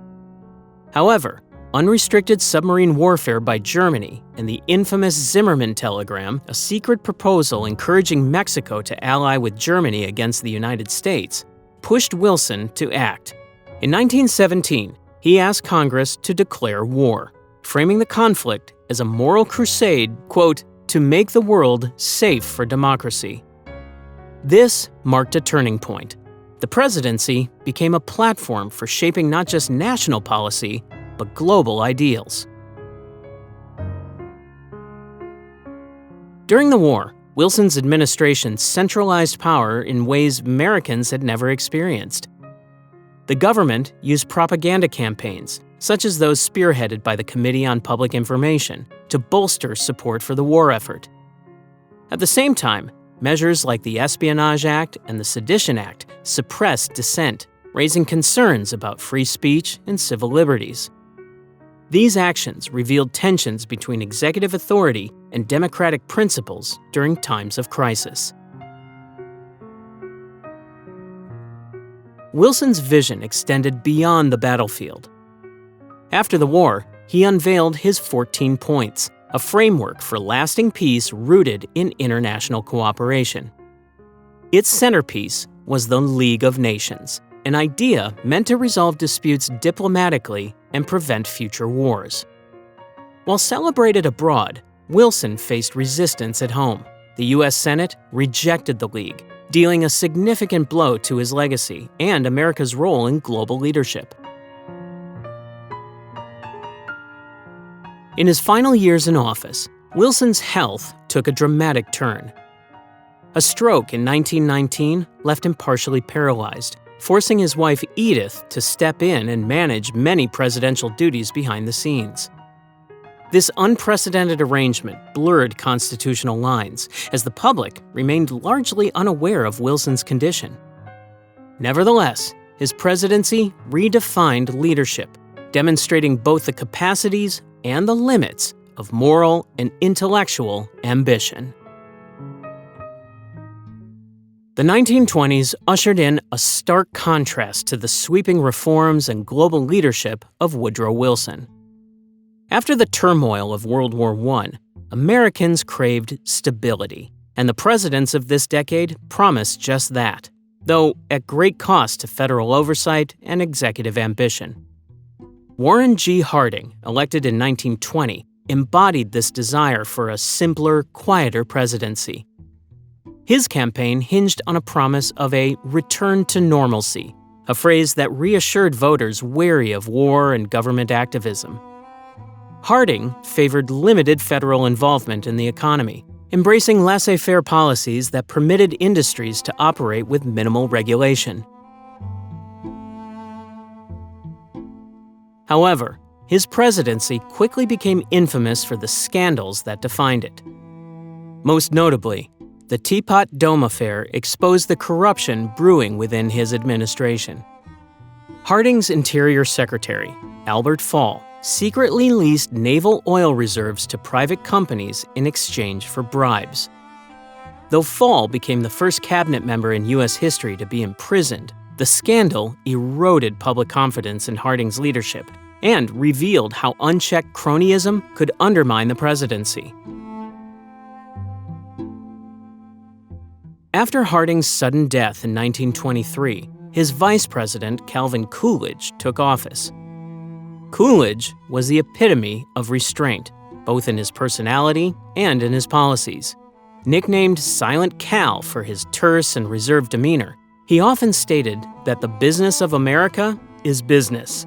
However, unrestricted submarine warfare by Germany and the infamous Zimmermann telegram, a secret proposal encouraging Mexico to ally with Germany against the United States, pushed Wilson to act. In 1917, he asked Congress to declare war, framing the conflict as a moral crusade, quote, to make the world safe for democracy. This marked a turning point. The presidency became a platform for shaping not just national policy, but global ideals. During the war, Wilson's administration centralized power in ways Americans had never experienced. The government used propaganda campaigns, such as those spearheaded by the Committee on Public Information, to bolster support for the war effort. At the same time, measures like the Espionage Act and the Sedition Act suppressed dissent, raising concerns about free speech and civil liberties. These actions revealed tensions between executive authority and democratic principles during times of crisis. Wilson's vision extended beyond the battlefield. After the war, he unveiled his 14 points, a framework for lasting peace rooted in international cooperation. Its centerpiece was the League of Nations, an idea meant to resolve disputes diplomatically and prevent future wars. While celebrated abroad, Wilson faced resistance at home. The U.S. Senate rejected the League, dealing a significant blow to his legacy and America's role in global leadership. In his final years in office, Wilson's health took a dramatic turn. A stroke in 1919 left him partially paralyzed, forcing his wife Edith to step in and manage many presidential duties behind the scenes. This unprecedented arrangement blurred constitutional lines, as the public remained largely unaware of Wilson's condition. Nevertheless, his presidency redefined leadership, demonstrating both the capacities and the limits of moral and intellectual ambition. The 1920s ushered in a stark contrast to the sweeping reforms and global leadership of Woodrow Wilson. After the turmoil of World War I, Americans craved stability, and the presidents of this decade promised just that, though at great cost to federal oversight and executive ambition. Warren G. Harding, elected in 1920, embodied this desire for a simpler, quieter presidency. His campaign hinged on a promise of a return to normalcy, a phrase that reassured voters wary of war and government activism. Harding favored limited federal involvement in the economy, embracing laissez-faire policies that permitted industries to operate with minimal regulation. However, his presidency quickly became infamous for the scandals that defined it. Most notably, the Teapot Dome affair exposed the corruption brewing within his administration. Harding's Interior Secretary, Albert Fall, secretly leased naval oil reserves to private companies in exchange for bribes. Though Fall became the first cabinet member in U.S. history to be imprisoned, the scandal eroded public confidence in Harding's leadership and revealed how unchecked cronyism could undermine the presidency. After Harding's sudden death in 1923, his vice president, Calvin Coolidge, took office. Coolidge was the epitome of restraint, both in his personality and in his policies. Nicknamed Silent Cal for his terse and reserved demeanor, he often stated that the business of America is business.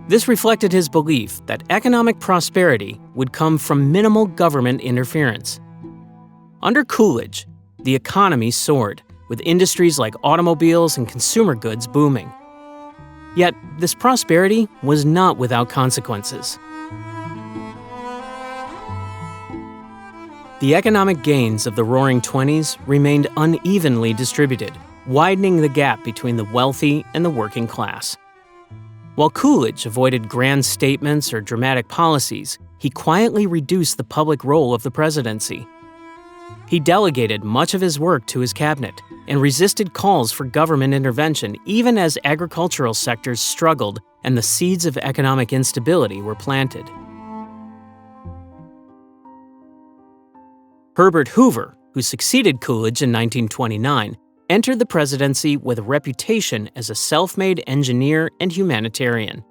This reflected his belief that economic prosperity would come from minimal government interference. Under Coolidge, the economy soared, with industries like automobiles and consumer goods booming. Yet, this prosperity was not without consequences. The economic gains of the Roaring '20s remained unevenly distributed, widening the gap between the wealthy and the working class. While Coolidge avoided grand statements or dramatic policies, he quietly reduced the public role of the presidency. He delegated much of his work to his cabinet and resisted calls for government intervention even as agricultural sectors struggled and the seeds of economic instability were planted. Herbert Hoover, who succeeded Coolidge in 1929, entered the presidency with a reputation as a self-made engineer and humanitarian.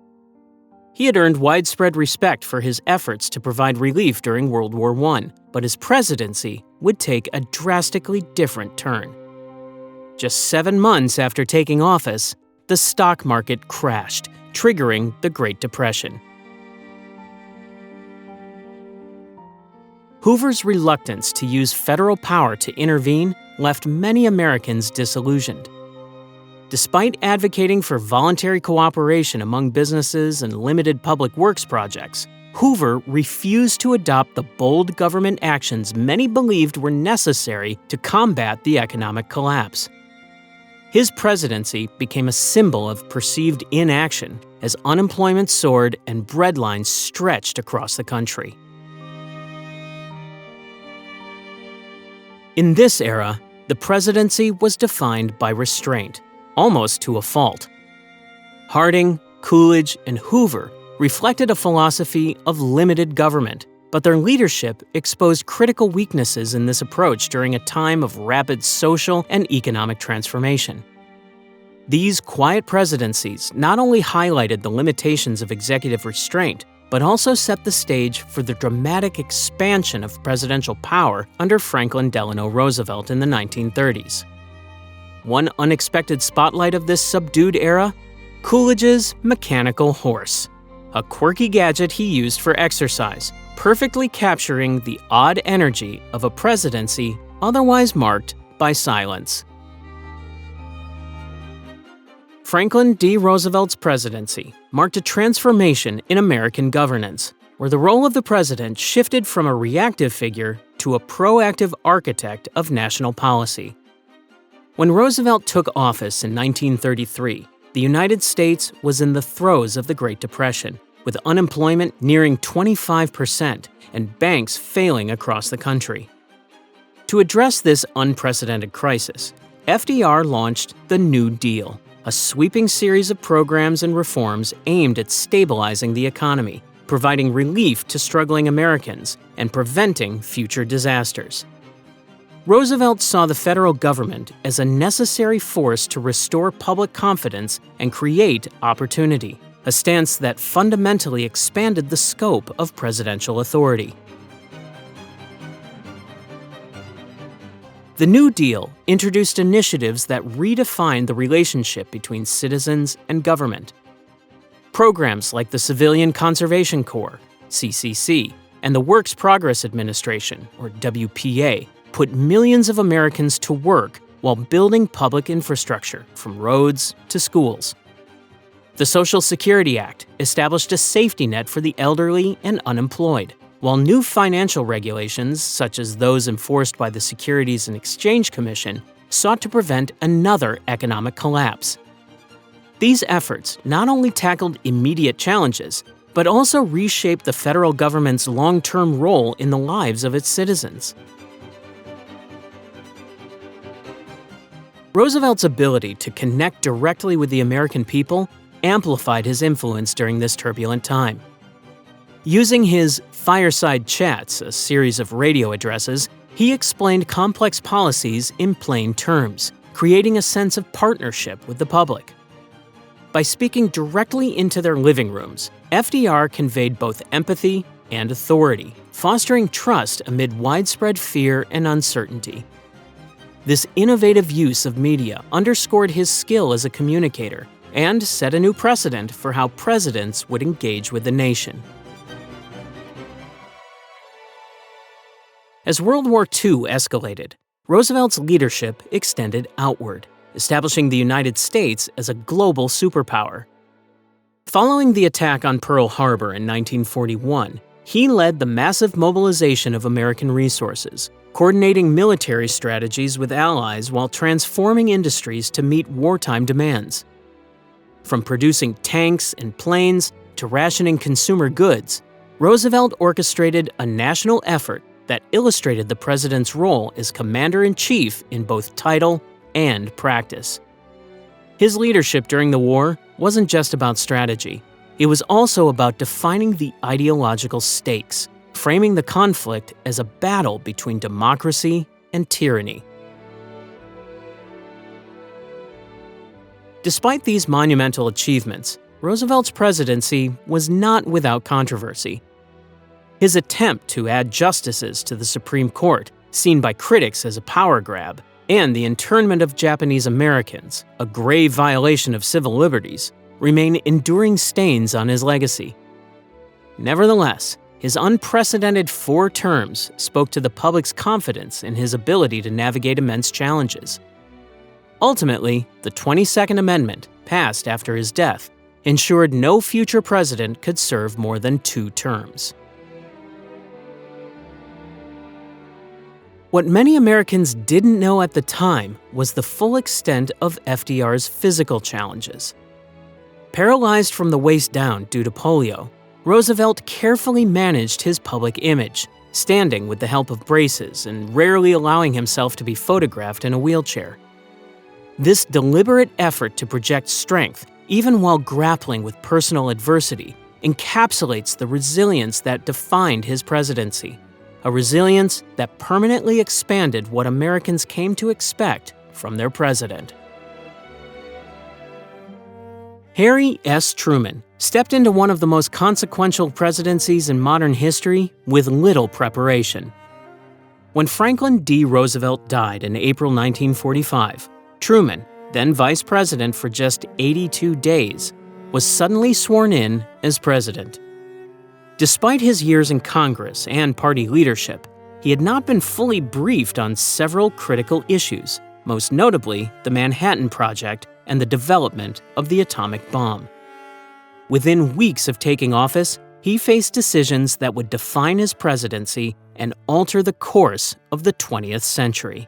He had earned widespread respect for his efforts to provide relief during World War I, but his presidency would take a drastically different turn. Just 7 months after taking office, the stock market crashed, triggering the Great Depression. Hoover's reluctance to use federal power to intervene left many Americans disillusioned. Despite advocating for voluntary cooperation among businesses and limited public works projects, Hoover refused to adopt the bold government actions many believed were necessary to combat the economic collapse. His presidency became a symbol of perceived inaction as unemployment soared and breadlines stretched across the country. In this era, the presidency was defined by restraint, almost to a fault. Harding, Coolidge, and Hoover reflected a philosophy of limited government, but their leadership exposed critical weaknesses in this approach during a time of rapid social and economic transformation. These quiet presidencies not only highlighted the limitations of executive restraint, but also set the stage for the dramatic expansion of presidential power under Franklin Delano Roosevelt in the 1930s. One unexpected spotlight of this subdued era? Coolidge's mechanical horse, a quirky gadget he used for exercise, perfectly capturing the odd energy of a presidency otherwise marked by silence. Franklin D. Roosevelt's presidency marked a transformation in American governance, where the role of the president shifted from a reactive figure to a proactive architect of national policy. When Roosevelt took office in 1933, the United States was in the throes of the Great Depression, with unemployment nearing 25% and banks failing across the country. To address this unprecedented crisis, FDR launched the New Deal, a sweeping series of programs and reforms aimed at stabilizing the economy, providing relief to struggling Americans, and preventing future disasters. Roosevelt saw the federal government as a necessary force to restore public confidence and create opportunity, a stance that fundamentally expanded the scope of presidential authority. The New Deal introduced initiatives that redefined the relationship between citizens and government. Programs like the Civilian Conservation Corps, CCC, and the Works Progress Administration, or WPA, put millions of Americans to work while building public infrastructure, from roads to schools. The Social Security Act established a safety net for the elderly and unemployed, while new financial regulations, such as those enforced by the Securities and Exchange Commission, sought to prevent another economic collapse. These efforts not only tackled immediate challenges, but also reshaped the federal government's long-term role in the lives of its citizens. Roosevelt's ability to connect directly with the American people amplified his influence during this turbulent time. Using his Fireside Chats, a series of radio addresses, he explained complex policies in plain terms, creating a sense of partnership with the public. By speaking directly into their living rooms, FDR conveyed both empathy and authority, fostering trust amid widespread fear and uncertainty. This innovative use of media underscored his skill as a communicator and set a new precedent for how presidents would engage with the nation. As World War II escalated, Roosevelt's leadership extended outward, establishing the United States as a global superpower. Following the attack on Pearl Harbor in 1941, he led the massive mobilization of American resources, coordinating military strategies with allies while transforming industries to meet wartime demands. From producing tanks and planes to rationing consumer goods, Roosevelt orchestrated a national effort that illustrated the president's role as commander-in-chief in both title and practice. His leadership during the war wasn't just about strategy. It was also about defining the ideological stakes, framing the conflict as a battle between democracy and tyranny. Despite these monumental achievements, Roosevelt's presidency was not without controversy. His attempt to add justices to the Supreme Court, seen by critics as a power grab, and the internment of Japanese Americans, a grave violation of civil liberties, remain enduring stains on his legacy. Nevertheless, his unprecedented 4 terms spoke to the public's confidence in his ability to navigate immense challenges. Ultimately, the 22nd Amendment, passed after his death, ensured no future president could serve more than 2 terms. What many Americans didn't know at the time was the full extent of FDR's physical challenges. Paralyzed from the waist down due to polio, Roosevelt carefully managed his public image, standing with the help of braces and rarely allowing himself to be photographed in a wheelchair. This deliberate effort to project strength, even while grappling with personal adversity, encapsulates the resilience that defined his presidency, a resilience that permanently expanded what Americans came to expect from their president. Harry S. Truman stepped into one of the most consequential presidencies in modern history with little preparation. When Franklin D. Roosevelt died in April 1945, Truman, then vice president for just 82 days, was suddenly sworn in as president. Despite his years in Congress and party leadership, he had not been fully briefed on several critical issues, most notably the Manhattan Project and the development of the atomic bomb. Within weeks of taking office, he faced decisions that would define his presidency and alter the course of the 20th century.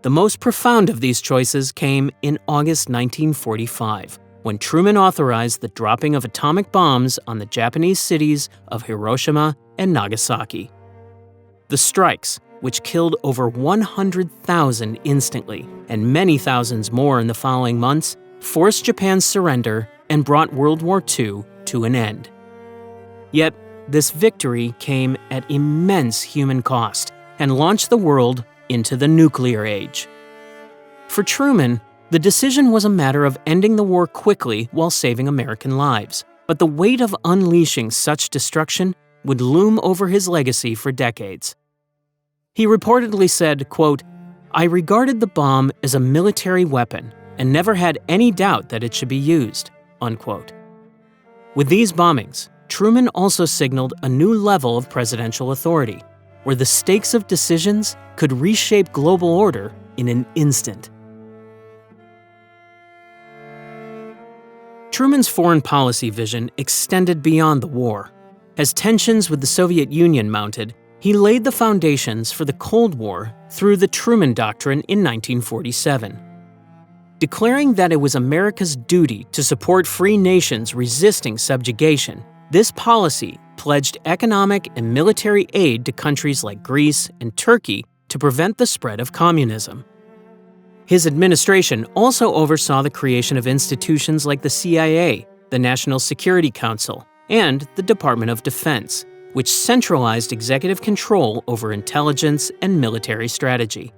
The most profound of these choices came in August 1945, when Truman authorized the dropping of atomic bombs on the Japanese cities of Hiroshima and Nagasaki. The strikes, which killed over 100,000 instantly and many thousands more in the following months, forced Japan's surrender and brought World War II to an end. Yet, this victory came at immense human cost and launched the world into the nuclear age. For Truman, the decision was a matter of ending the war quickly while saving American lives, but the weight of unleashing such destruction would loom over his legacy for decades. He reportedly said, quote, "I regarded the bomb as a military weapon and never had any doubt that it should be used," unquote. With these bombings, Truman also signaled a new level of presidential authority, where the stakes of decisions could reshape global order in an instant. Truman's foreign policy vision extended beyond the war. As tensions with the Soviet Union mounted, he laid the foundations for the Cold War through the Truman Doctrine in 1947. Declaring that it was America's duty to support free nations resisting subjugation, this policy pledged economic and military aid to countries like Greece and Turkey to prevent the spread of communism. His administration also oversaw the creation of institutions like the CIA, the National Security Council, and the Department of Defense, which centralized executive control over intelligence and military strategy.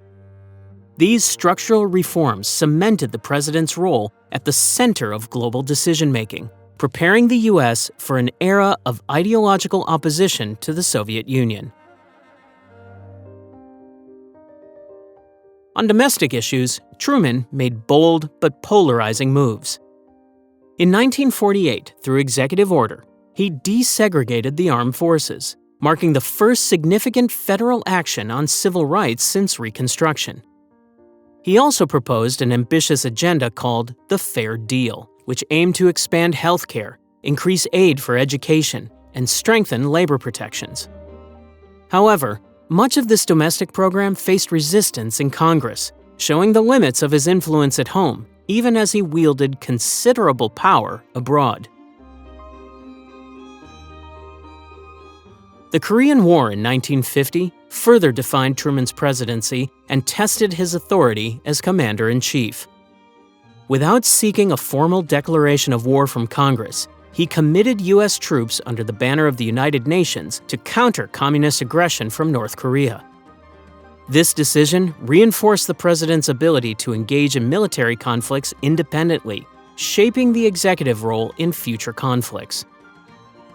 These structural reforms cemented the president's role at the center of global decision-making, preparing the U.S. for an era of ideological opposition to the Soviet Union. On domestic issues, Truman made bold but polarizing moves. In 1948, through executive order, he desegregated the armed forces, marking the first significant federal action on civil rights since Reconstruction. He also proposed an ambitious agenda called the Fair Deal, which aimed to expand health care, increase aid for education, and strengthen labor protections. However, much of this domestic program faced resistance in Congress, showing the limits of his influence at home, even as he wielded considerable power abroad. The Korean War in 1950 further defined Truman's presidency and tested his authority as commander-in-chief. Without seeking a formal declaration of war from Congress, he committed U.S. troops under the banner of the United Nations to counter communist aggression from North Korea. This decision reinforced the president's ability to engage in military conflicts independently, shaping the executive role in future conflicts.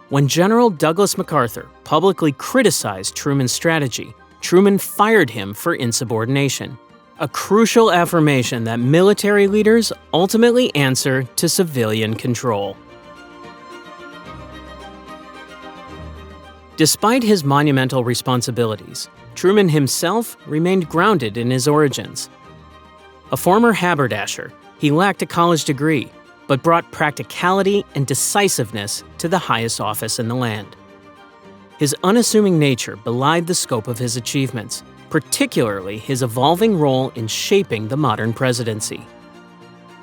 When General Douglas MacArthur publicly criticized Truman's strategy, Truman fired him for insubordination, a crucial affirmation that military leaders ultimately answer to civilian control. Despite his monumental responsibilities, Truman himself remained grounded in his origins. A former haberdasher, he lacked a college degree, but brought practicality and decisiveness to the highest office in the land. His unassuming nature belied the scope of his achievements, particularly his evolving role in shaping the modern presidency.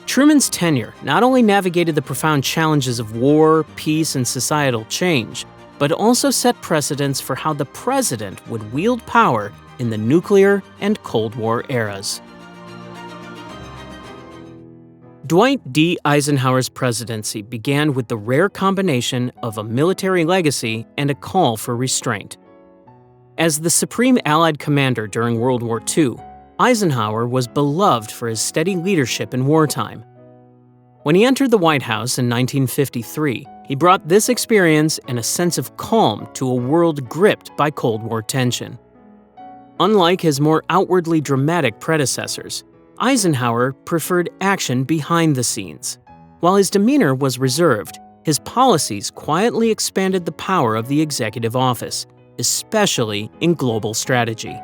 Truman's tenure not only navigated the profound challenges of war, peace, and societal change, but also set precedents for how the president would wield power in the nuclear and Cold War eras. Dwight D. Eisenhower's presidency began with the rare combination of a military legacy and a call for restraint. As the supreme Allied commander during World War II, Eisenhower was beloved for his steady leadership in wartime. When he entered the White House in 1953, he brought this experience and a sense of calm to a world gripped by Cold War tension. Unlike his more outwardly dramatic predecessors, Eisenhower preferred action behind the scenes. While his demeanor was reserved, his policies quietly expanded the power of the executive office, especially in global strategy.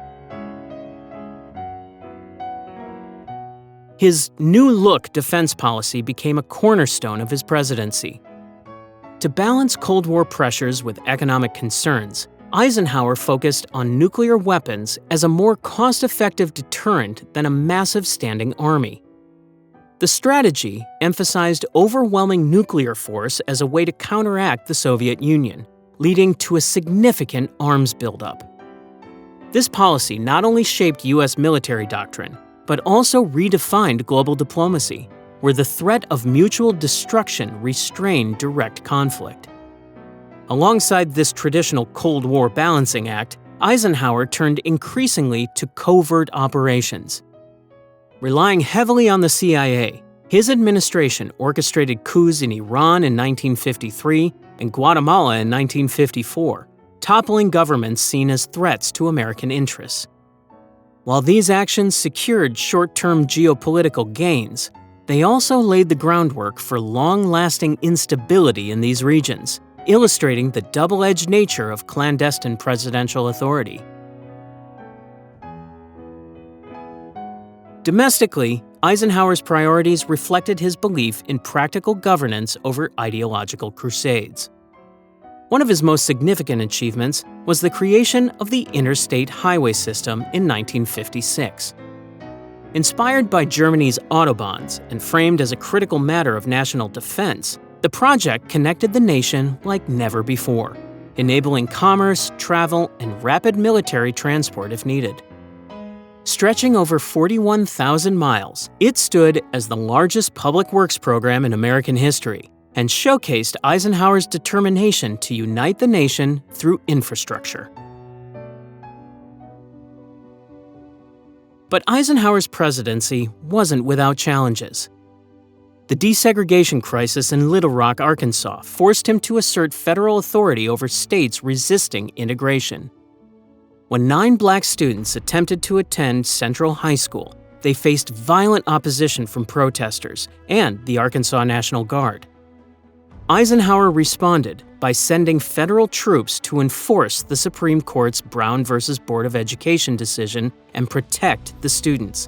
His new-look defense policy became a cornerstone of his presidency. To balance Cold War pressures with economic concerns, Eisenhower focused on nuclear weapons as a more cost-effective deterrent than a massive standing army. The strategy emphasized overwhelming nuclear force as a way to counteract the Soviet Union, leading to a significant arms buildup. This policy not only shaped U.S. military doctrine, but also redefined global diplomacy, where the threat of mutual destruction restrained direct conflict. Alongside this traditional Cold War balancing act, Eisenhower turned increasingly to covert operations. Relying heavily on the CIA, his administration orchestrated coups in Iran in 1953 and Guatemala in 1954, toppling governments seen as threats to American interests. While these actions secured short-term geopolitical gains, they also laid the groundwork for long-lasting instability in these regions, illustrating the double-edged nature of clandestine presidential authority. Domestically, Eisenhower's priorities reflected his belief in practical governance over ideological crusades. One of his most significant achievements was the creation of the Interstate Highway System in 1956. Inspired by Germany's Autobahns and framed as a critical matter of national defense, the project connected the nation like never before, enabling commerce, travel, and rapid military transport if needed. Stretching over 41,000 miles, it stood as the largest public works program in American history and showcased Eisenhower's determination to unite the nation through infrastructure. But Eisenhower's presidency wasn't without challenges. The desegregation crisis in Little Rock, Arkansas, forced him to assert federal authority over states resisting integration. When 9 black students attempted to attend Central High School, they faced violent opposition from protesters and the Arkansas National Guard. Eisenhower responded by sending federal troops to enforce the Supreme Court's Brown v. Board of Education decision and protect the students.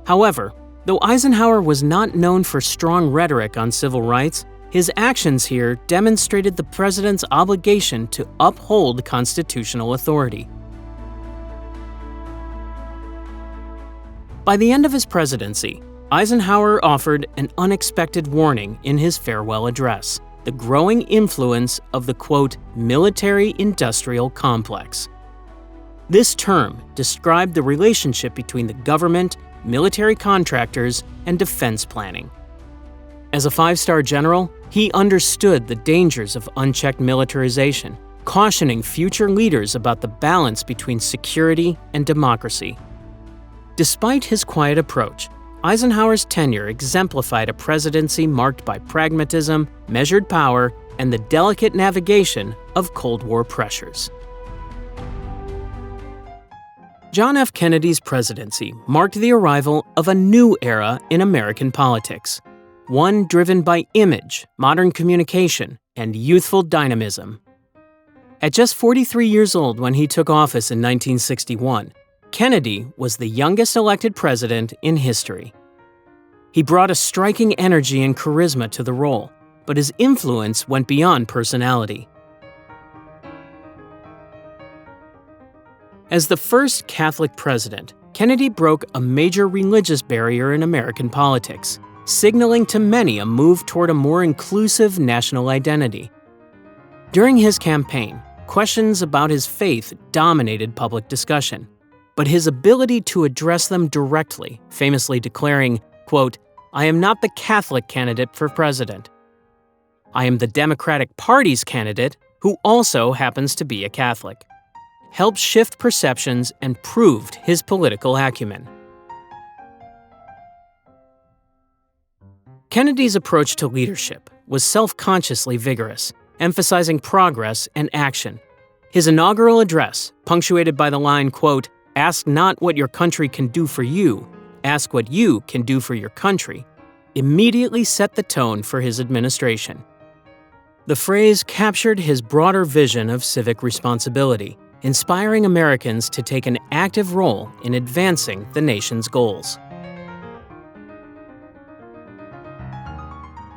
However, though Eisenhower was not known for strong rhetoric on civil rights, his actions here demonstrated the president's obligation to uphold constitutional authority. By the end of his presidency, Eisenhower offered an unexpected warning in his farewell address: the growing influence of the, quote, military-industrial complex. This term described the relationship between the government, military contractors, and defense planning. As a 5-star general, he understood the dangers of unchecked militarization, cautioning future leaders about the balance between security and democracy. Despite his quiet approach, Eisenhower's tenure exemplified a presidency marked by pragmatism, measured power, and the delicate navigation of Cold War pressures. John F. Kennedy's presidency marked the arrival of a new era in American politics, one driven by image, modern communication, and youthful dynamism. At just 43 years old when he took office in 1961, Kennedy was the youngest elected president in history. He brought a striking energy and charisma to the role, but his influence went beyond personality. As the first Catholic president, Kennedy broke a major religious barrier in American politics, signaling to many a move toward a more inclusive national identity. During his campaign, questions about his faith dominated public discussion, but his ability to address them directly, famously declaring, quote, "I am not the Catholic candidate for president. I am the Democratic Party's candidate, who also happens to be a Catholic," helped shift perceptions and proved his political acumen. Kennedy's approach to leadership was self-consciously vigorous, emphasizing progress and action. His inaugural address, punctuated by the line, quote, "Ask not what your country can do for you, ask what you can do for your country," immediately set the tone for his administration. The phrase captured his broader vision of civic responsibility, inspiring Americans to take an active role in advancing the nation's goals.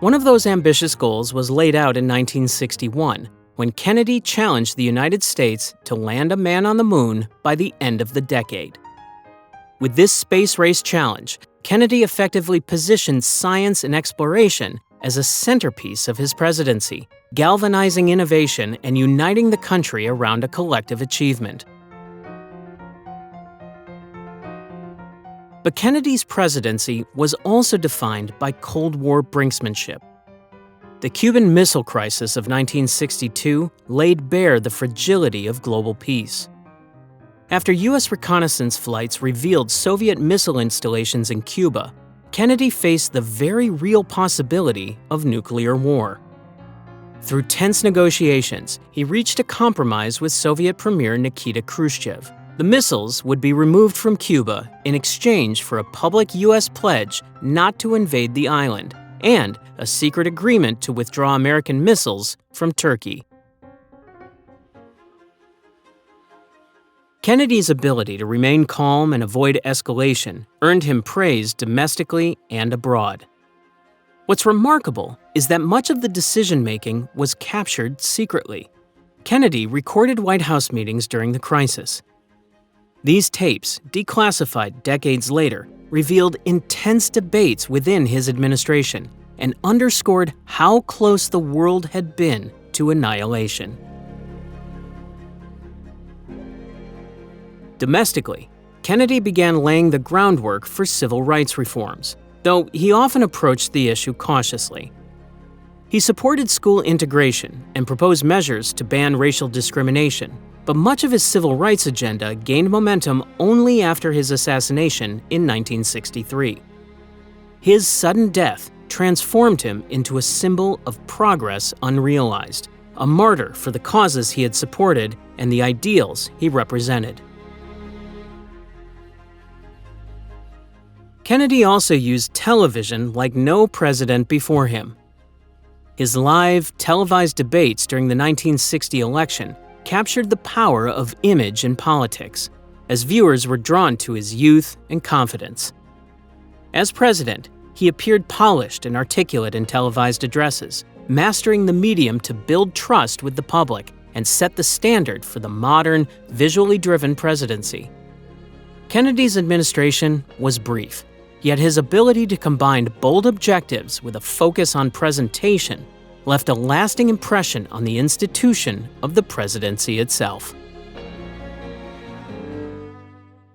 One of those ambitious goals was laid out in 1961, when Kennedy challenged the United States to land a man on the moon by the end of the decade. With this space race challenge, Kennedy effectively positioned science and exploration as a centerpiece of his presidency, galvanizing innovation and uniting the country around a collective achievement. But Kennedy's presidency was also defined by Cold War brinksmanship. The Cuban Missile Crisis of 1962 laid bare the fragility of global peace. After U.S. reconnaissance flights revealed Soviet missile installations in Cuba, Kennedy faced the very real possibility of nuclear war. Through tense negotiations, he reached a compromise with Soviet Premier Nikita Khrushchev. The missiles would be removed from Cuba in exchange for a public U.S. pledge not to invade the island, and a secret agreement to withdraw American missiles from Turkey. Kennedy's ability to remain calm and avoid escalation earned him praise domestically and abroad. What's remarkable is that much of the decision-making was captured secretly. Kennedy recorded White House meetings during the crisis. These tapes, declassified decades later, revealed intense debates within his administration and underscored how close the world had been to annihilation. Domestically, Kennedy began laying the groundwork for civil rights reforms, though he often approached the issue cautiously. He supported school integration and proposed measures to ban racial discrimination, but much of his civil rights agenda gained momentum only after his assassination in 1963. His sudden death transformed him into a symbol of progress unrealized, a martyr for the causes he had supported and the ideals he represented. Kennedy also used television like no president before him. His live, televised debates during the 1960 election captured the power of image in politics, as viewers were drawn to his youth and confidence. As president, he appeared polished and articulate in televised addresses, mastering the medium to build trust with the public and set the standard for the modern, visually driven presidency. Kennedy's administration was brief, yet his ability to combine bold objectives with a focus on presentation left a lasting impression on the institution of the presidency itself.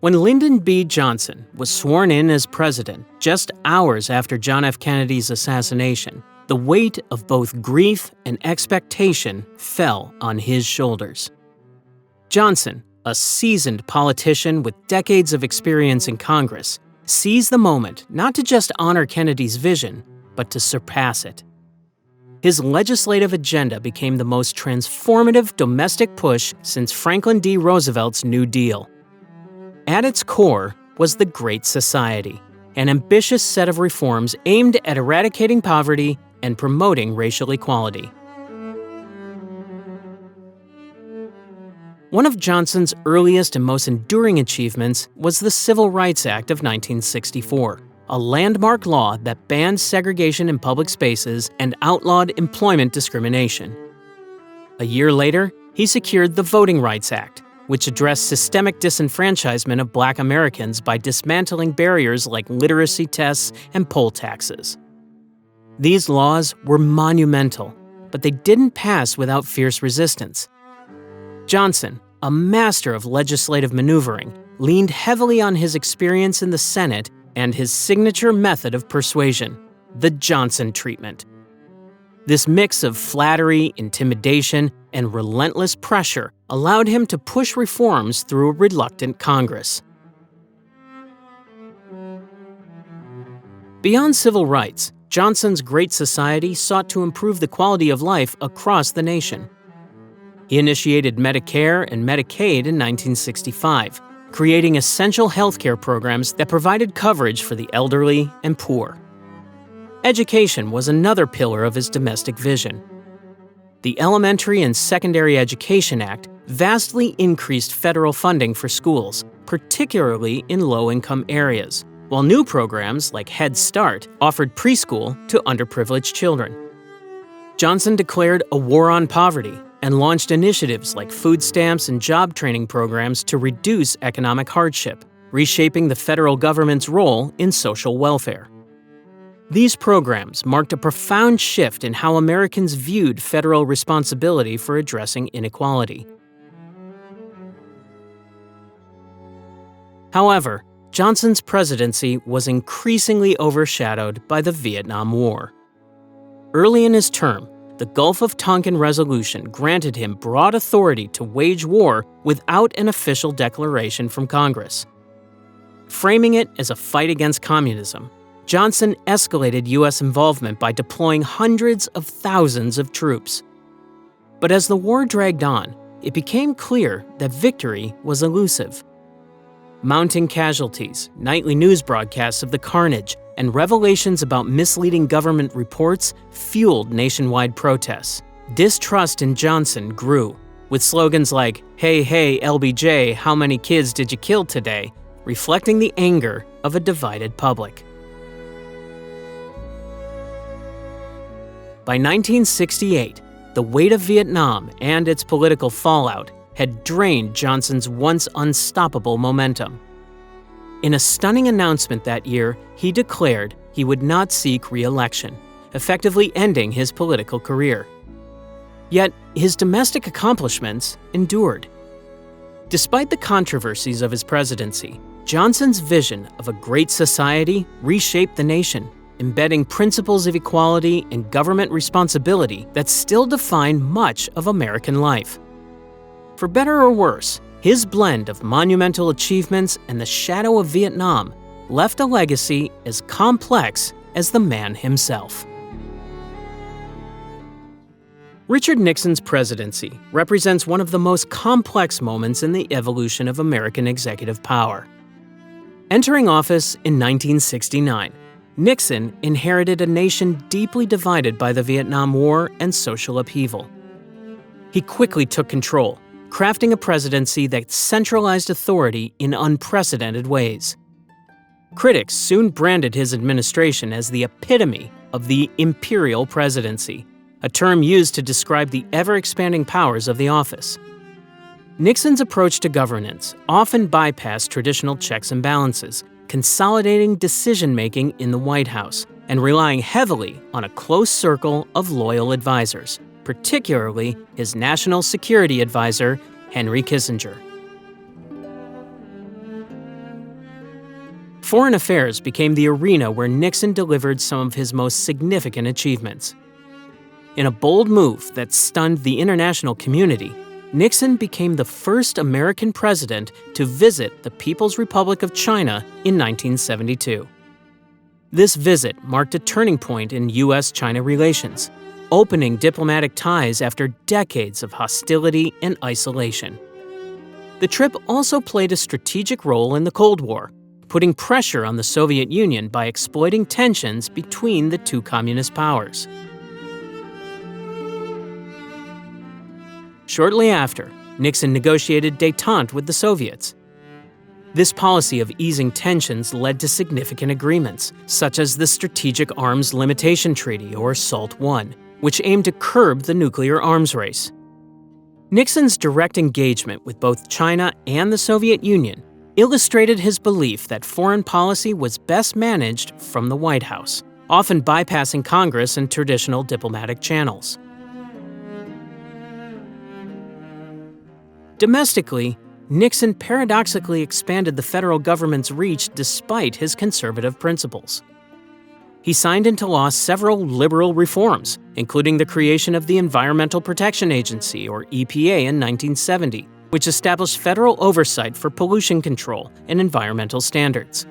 When Lyndon B. Johnson was sworn in as president just hours after John F. Kennedy's assassination, The weight of both grief and expectation fell on his shoulders. Johnson, a seasoned politician with decades of experience in Congress, seized the moment not to just honor Kennedy's vision, but to surpass it. His legislative agenda became the most transformative domestic push since Franklin D. Roosevelt's New Deal. At its core was the Great Society, an ambitious set of reforms aimed at eradicating poverty and promoting racial equality. One of Johnson's earliest and most enduring achievements was the Civil Rights Act of 1964, a landmark law that banned segregation in public spaces and outlawed employment discrimination. A year later, he secured the Voting Rights Act, which addressed systemic disenfranchisement of Black Americans by dismantling barriers like literacy tests and poll taxes. These laws were monumental, but they didn't pass without fierce resistance. Johnson, a master of legislative maneuvering, leaned heavily on his experience in the Senate and his signature method of persuasion, the Johnson treatment. This mix of flattery, intimidation, and relentless pressure allowed him to push reforms through a reluctant Congress. Beyond civil rights, Johnson's Great Society sought to improve the quality of life across the nation. He initiated Medicare and Medicaid in 1965, creating essential healthcare programs that provided coverage for the elderly and poor. Education was another pillar of his domestic vision. The Elementary and Secondary Education Act vastly increased federal funding for schools, particularly in low-income areas, while new programs like Head Start offered preschool to underprivileged children. Johnson declared a war on poverty and launched initiatives like food stamps and job training programs to reduce economic hardship, reshaping the federal government's role in social welfare. These programs marked a profound shift in how Americans viewed federal responsibility for addressing inequality. However, Johnson's presidency was increasingly overshadowed by the Vietnam War. Early in his term, the Gulf of Tonkin Resolution granted him broad authority to wage war without an official declaration from Congress. Framing it as a fight against communism, Johnson escalated U.S. involvement by deploying hundreds of thousands of troops. But as the war dragged on, it became clear that victory was elusive. Mounting casualties, nightly news broadcasts of the carnage, and revelations about misleading government reports fueled nationwide protests. Distrust in Johnson grew, with slogans like, "Hey, hey, LBJ, how many kids did you kill today?" reflecting the anger of a divided public. By 1968, the weight of Vietnam and its political fallout had drained Johnson's once unstoppable momentum. In a stunning announcement that year, he declared he would not seek re-election, effectively ending his political career. Yet, his domestic accomplishments endured. Despite the controversies of his presidency, Johnson's vision of a great society reshaped the nation, embedding principles of equality and government responsibility that still define much of American life. For better or worse, his blend of monumental achievements and the shadow of Vietnam left a legacy as complex as the man himself. Richard Nixon's presidency represents one of the most complex moments in the evolution of American executive power. Entering office in 1969, Nixon inherited a nation deeply divided by the Vietnam War and social upheaval. He quickly took control, crafting a presidency that centralized authority in unprecedented ways. Critics soon branded his administration as the epitome of the Imperial Presidency, a term used to describe the ever-expanding powers of the office. Nixon's approach to governance often bypassed traditional checks and balances, consolidating decision-making in the White House and relying heavily on a close circle of loyal advisors, particularly his national security advisor, Henry Kissinger. Foreign affairs became the arena where Nixon delivered some of his most significant achievements. In a bold move that stunned the international community, Nixon became the first American president to visit the People's Republic of China in 1972. This visit marked a turning point in U.S.-China relations, opening diplomatic ties after decades of hostility and isolation. The trip also played a strategic role in the Cold War, putting pressure on the Soviet Union by exploiting tensions between the two communist powers. Shortly after, Nixon negotiated détente with the Soviets. This policy of easing tensions led to significant agreements, such as the Strategic Arms Limitation Treaty, or SALT I, which aimed to curb the nuclear arms race. Nixon's direct engagement with both China and the Soviet Union illustrated his belief that foreign policy was best managed from the White House, often bypassing Congress and traditional diplomatic channels. Domestically, Nixon paradoxically expanded the federal government's reach despite his conservative principles. He signed into law several liberal reforms, including the creation of the Environmental Protection Agency, or EPA, in 1970, which established federal oversight for pollution control and environmental standards.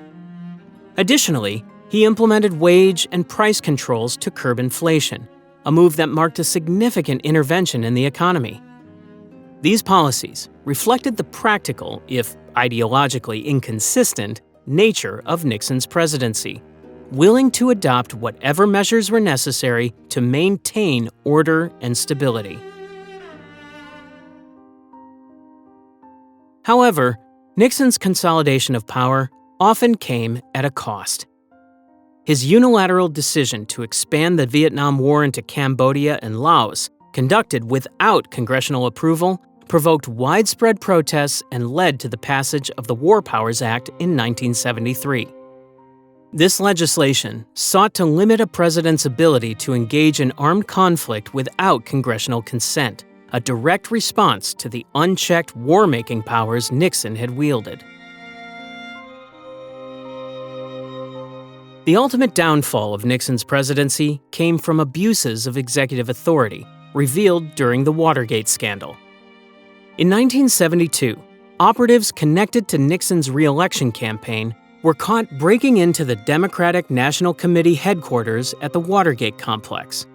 Additionally, he implemented wage and price controls to curb inflation, a move that marked a significant intervention in the economy. These policies reflected the practical, if ideologically inconsistent, nature of Nixon's presidency, willing to adopt whatever measures were necessary to maintain order and stability. However, Nixon's consolidation of power often came at a cost. His unilateral decision to expand the Vietnam War into Cambodia and Laos, conducted without congressional approval, provoked widespread protests and led to the passage of the War Powers Act in 1973. This legislation sought to limit a president's ability to engage in armed conflict without congressional consent, a direct response to the unchecked war-making powers Nixon had wielded. The ultimate downfall of Nixon's presidency came from abuses of executive authority, revealed during the Watergate scandal. In 1972, operatives connected to Nixon's re-election campaign were caught breaking into the Democratic National Committee headquarters at the Watergate complex.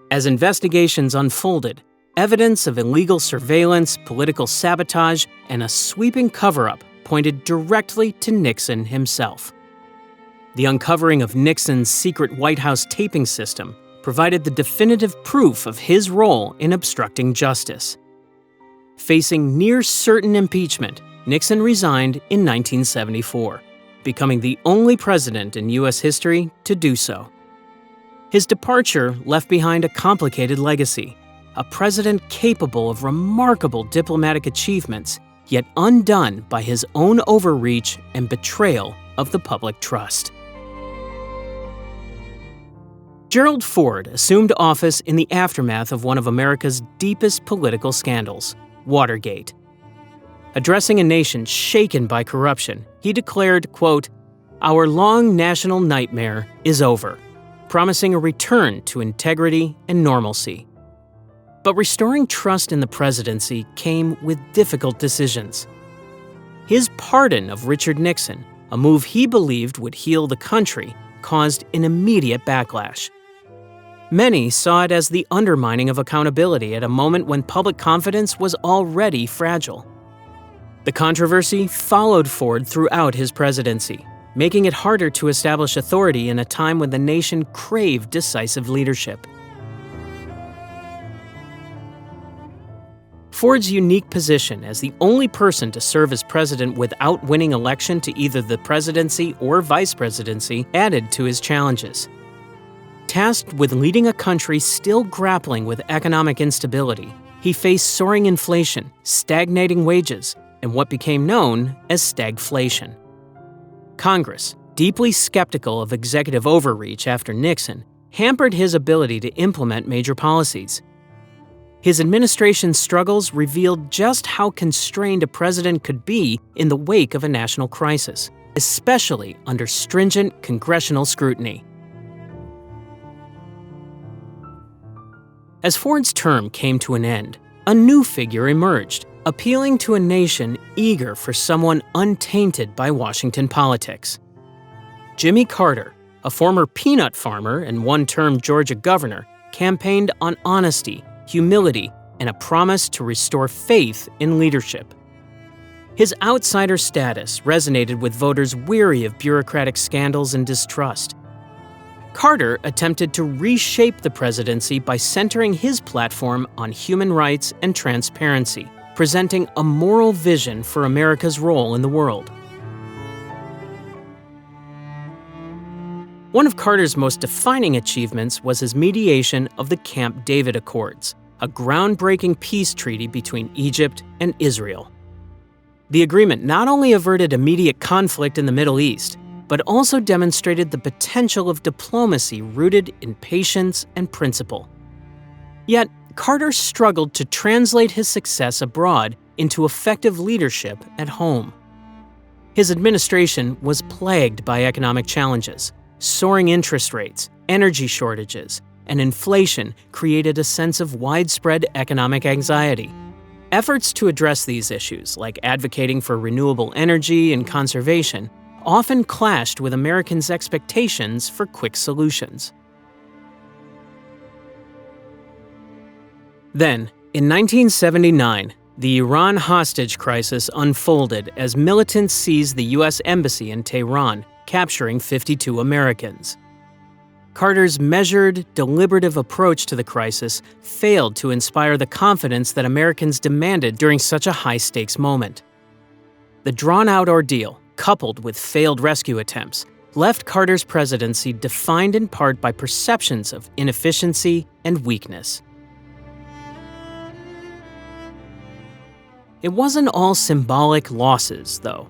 As investigations unfolded, evidence of illegal surveillance, political sabotage, and a sweeping cover-up pointed directly to Nixon himself. The uncovering of Nixon's secret White House taping system provided the definitive proof of his role in obstructing justice. Facing near-certain impeachment, Nixon resigned in 1974, becoming the only president in U.S. history to do so. His departure left behind a complicated legacy, a president capable of remarkable diplomatic achievements, yet undone by his own overreach and betrayal of the public trust. Gerald Ford assumed office in the aftermath of one of America's deepest political scandals, Watergate. Addressing a nation shaken by corruption, he declared, quote, "Our long national nightmare is over," promising a return to integrity and normalcy. But restoring trust in the presidency came with difficult decisions. His pardon of Richard Nixon, a move he believed would heal the country, caused an immediate backlash. Many saw it as the undermining of accountability at a moment when public confidence was already fragile. The controversy followed Ford throughout his presidency, making it harder to establish authority in a time when the nation craved decisive leadership. Ford's unique position as the only person to serve as president without winning election to either the presidency or vice presidency added to his challenges. Tasked with leading a country still grappling with economic instability, he faced soaring inflation, stagnating wages, and what became known as stagflation. Congress, deeply skeptical of executive overreach after Nixon, hampered his ability to implement major policies. His administration's struggles revealed just how constrained a president could be in the wake of a national crisis, especially under stringent congressional scrutiny. As Ford's term came to an end, a new figure emerged, appealing to a nation eager for someone untainted by Washington politics. Jimmy Carter, a former peanut farmer and one-term Georgia governor, campaigned on honesty, humility, and a promise to restore faith in leadership. His outsider status resonated with voters weary of bureaucratic scandals and distrust. Carter attempted to reshape the presidency by centering his platform on human rights and transparency, presenting a moral vision for America's role in the world. One of Carter's most defining achievements was his mediation of the Camp David Accords, a groundbreaking peace treaty between Egypt and Israel. The agreement not only averted immediate conflict in the Middle East, but also demonstrated the potential of diplomacy rooted in patience and principle. Yet, Carter struggled to translate his success abroad into effective leadership at home. His administration was plagued by economic challenges. Soaring interest rates, energy shortages, and inflation created a sense of widespread economic anxiety. Efforts to address these issues, like advocating for renewable energy and conservation, often clashed with Americans' expectations for quick solutions. Then, in 1979, the Iran hostage crisis unfolded as militants seized the U.S. Embassy in Tehran, capturing 52 Americans. Carter's measured, deliberative approach to the crisis failed to inspire the confidence that Americans demanded during such a high-stakes moment. The drawn-out ordeal, coupled with failed rescue attempts, left Carter's presidency defined in part by perceptions of inefficiency and weakness. It wasn't all symbolic losses, though.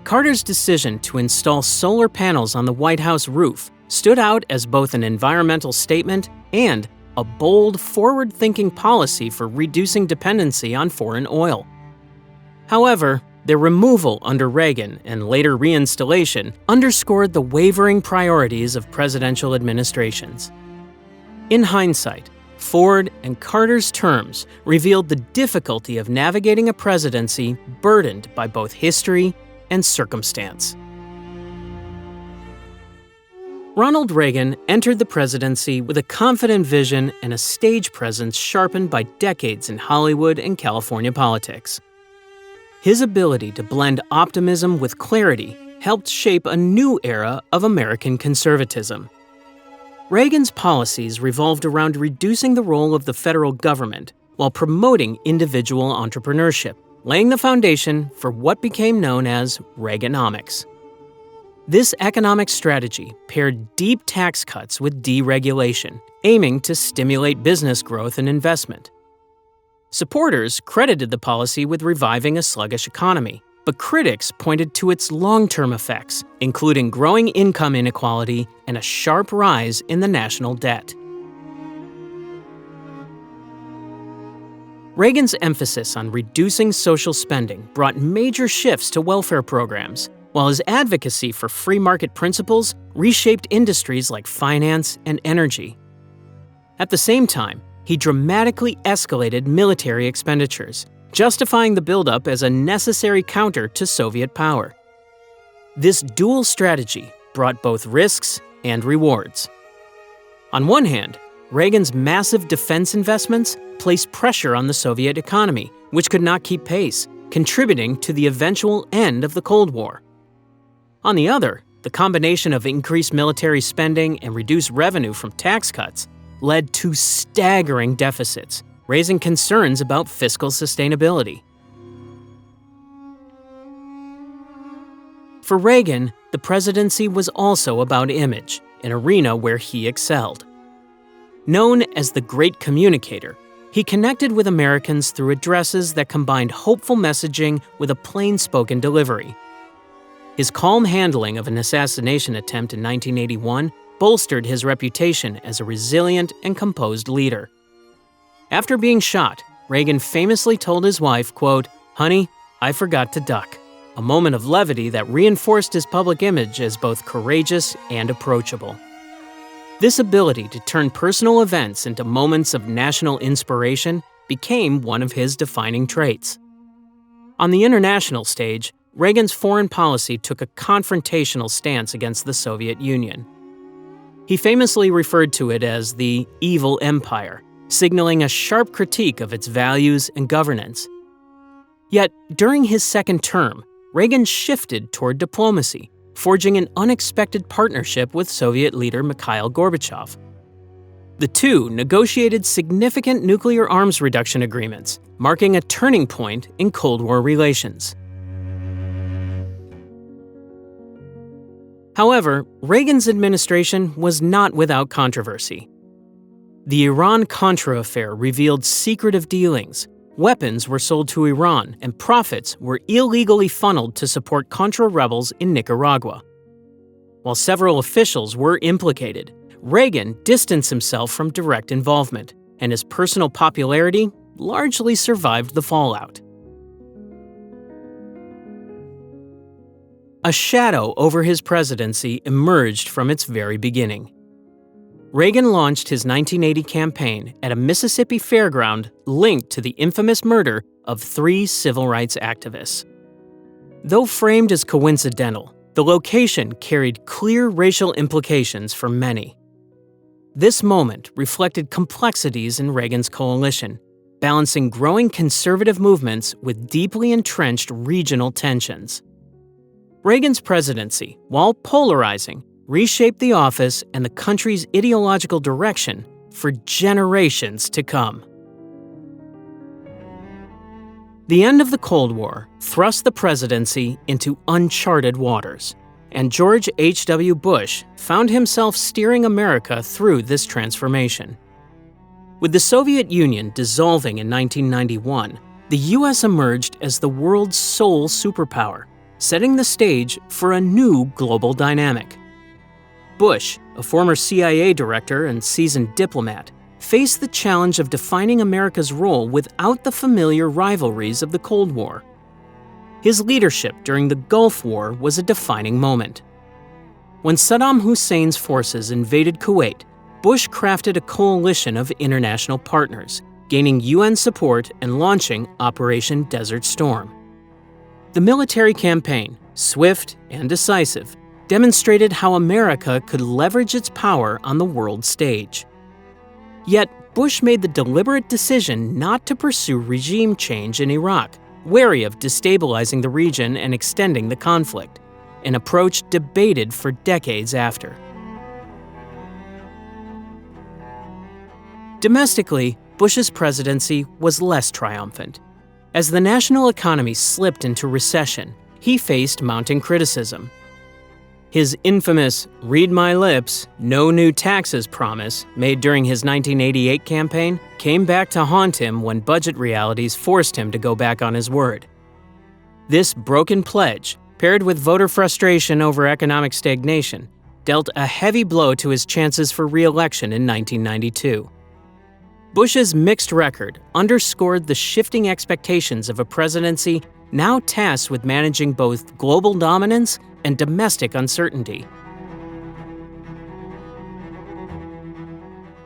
Carter's decision to install solar panels on the White House roof stood out as both an environmental statement and a bold, forward-thinking policy for reducing dependency on foreign oil. However, their removal under Reagan and later reinstallation underscored the wavering priorities of presidential administrations. In hindsight, Ford and Carter's terms revealed the difficulty of navigating a presidency burdened by both history and circumstance. Ronald Reagan entered the presidency with a confident vision and a stage presence sharpened by decades in Hollywood and California politics. His ability to blend optimism with clarity helped shape a new era of American conservatism. Reagan's policies revolved around reducing the role of the federal government while promoting individual entrepreneurship, laying the foundation for what became known as Reaganomics. This economic strategy paired deep tax cuts with deregulation, aiming to stimulate business growth and investment. Supporters credited the policy with reviving a sluggish economy, but critics pointed to its long-term effects, including growing income inequality and a sharp rise in the national debt. Reagan's emphasis on reducing social spending brought major shifts to welfare programs, while his advocacy for free market principles reshaped industries like finance and energy. At the same time, he dramatically escalated military expenditures, justifying the buildup as a necessary counter to Soviet power. This dual strategy brought both risks and rewards. On one hand, Reagan's massive defense investments placed pressure on the Soviet economy, which could not keep pace, contributing to the eventual end of the Cold War. On the other, the combination of increased military spending and reduced revenue from tax cuts led to staggering deficits, raising concerns about fiscal sustainability. For Reagan, the presidency was also about image, an arena where he excelled. Known as the Great Communicator, he connected with Americans through addresses that combined hopeful messaging with a plain-spoken delivery. His calm handling of an assassination attempt in 1981 bolstered his reputation as a resilient and composed leader. After being shot, Reagan famously told his wife, quote, "Honey, I forgot to duck," a moment of levity that reinforced his public image as both courageous and approachable. This ability to turn personal events into moments of national inspiration became one of his defining traits. On the international stage, Reagan's foreign policy took a confrontational stance against the Soviet Union. He famously referred to it as the evil empire, signaling a sharp critique of its values and governance. Yet, during his second term, Reagan shifted toward diplomacy, forging an unexpected partnership with Soviet leader Mikhail Gorbachev. The two negotiated significant nuclear arms reduction agreements, marking a turning point in Cold War relations. However, Reagan's administration was not without controversy. The Iran-Contra affair revealed secretive dealings. Weapons were sold to Iran, and profits were illegally funneled to support Contra rebels in Nicaragua. While several officials were implicated, Reagan distanced himself from direct involvement, and his personal popularity largely survived the fallout. A shadow over his presidency emerged from its very beginning. Reagan launched his 1980 campaign at a Mississippi fairground linked to the infamous murder of 3 civil rights activists. Though framed as coincidental, the location carried clear racial implications for many. This moment reflected complexities in Reagan's coalition, balancing growing conservative movements with deeply entrenched regional tensions. Reagan's presidency, while polarizing, reshaped the office and the country's ideological direction for generations to come. The end of the Cold War thrust the presidency into uncharted waters, and George H.W. Bush found himself steering America through this transformation. With the Soviet Union dissolving in 1991, the U.S. emerged as the world's sole superpower, setting the stage for a new global dynamic. Bush, a former CIA director and seasoned diplomat, faced the challenge of defining America's role without the familiar rivalries of the Cold War. His leadership during the Gulf War was a defining moment. When Saddam Hussein's forces invaded Kuwait, Bush crafted a coalition of international partners, gaining UN support and launching Operation Desert Storm. The military campaign, swift and decisive, demonstrated how America could leverage its power on the world stage. Yet, Bush made the deliberate decision not to pursue regime change in Iraq, wary of destabilizing the region and extending the conflict, an approach debated for decades after. Domestically, Bush's presidency was less triumphant. As the national economy slipped into recession, he faced mounting criticism. His infamous "read my lips, no new taxes" promise made during his 1988 campaign came back to haunt him when budget realities forced him to go back on his word. This broken pledge, paired with voter frustration over economic stagnation, dealt a heavy blow to his chances for re-election in 1992. Bush's mixed record underscored the shifting expectations of a presidency now tasked with managing both global dominance and domestic uncertainty.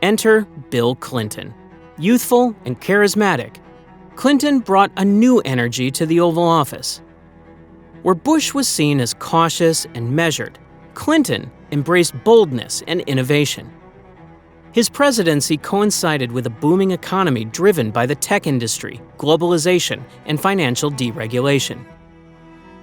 Enter Bill Clinton. Youthful and charismatic, Clinton brought a new energy to the Oval Office. Where Bush was seen as cautious and measured, Clinton embraced boldness and innovation. His presidency coincided with a booming economy driven by the tech industry, globalization, and financial deregulation.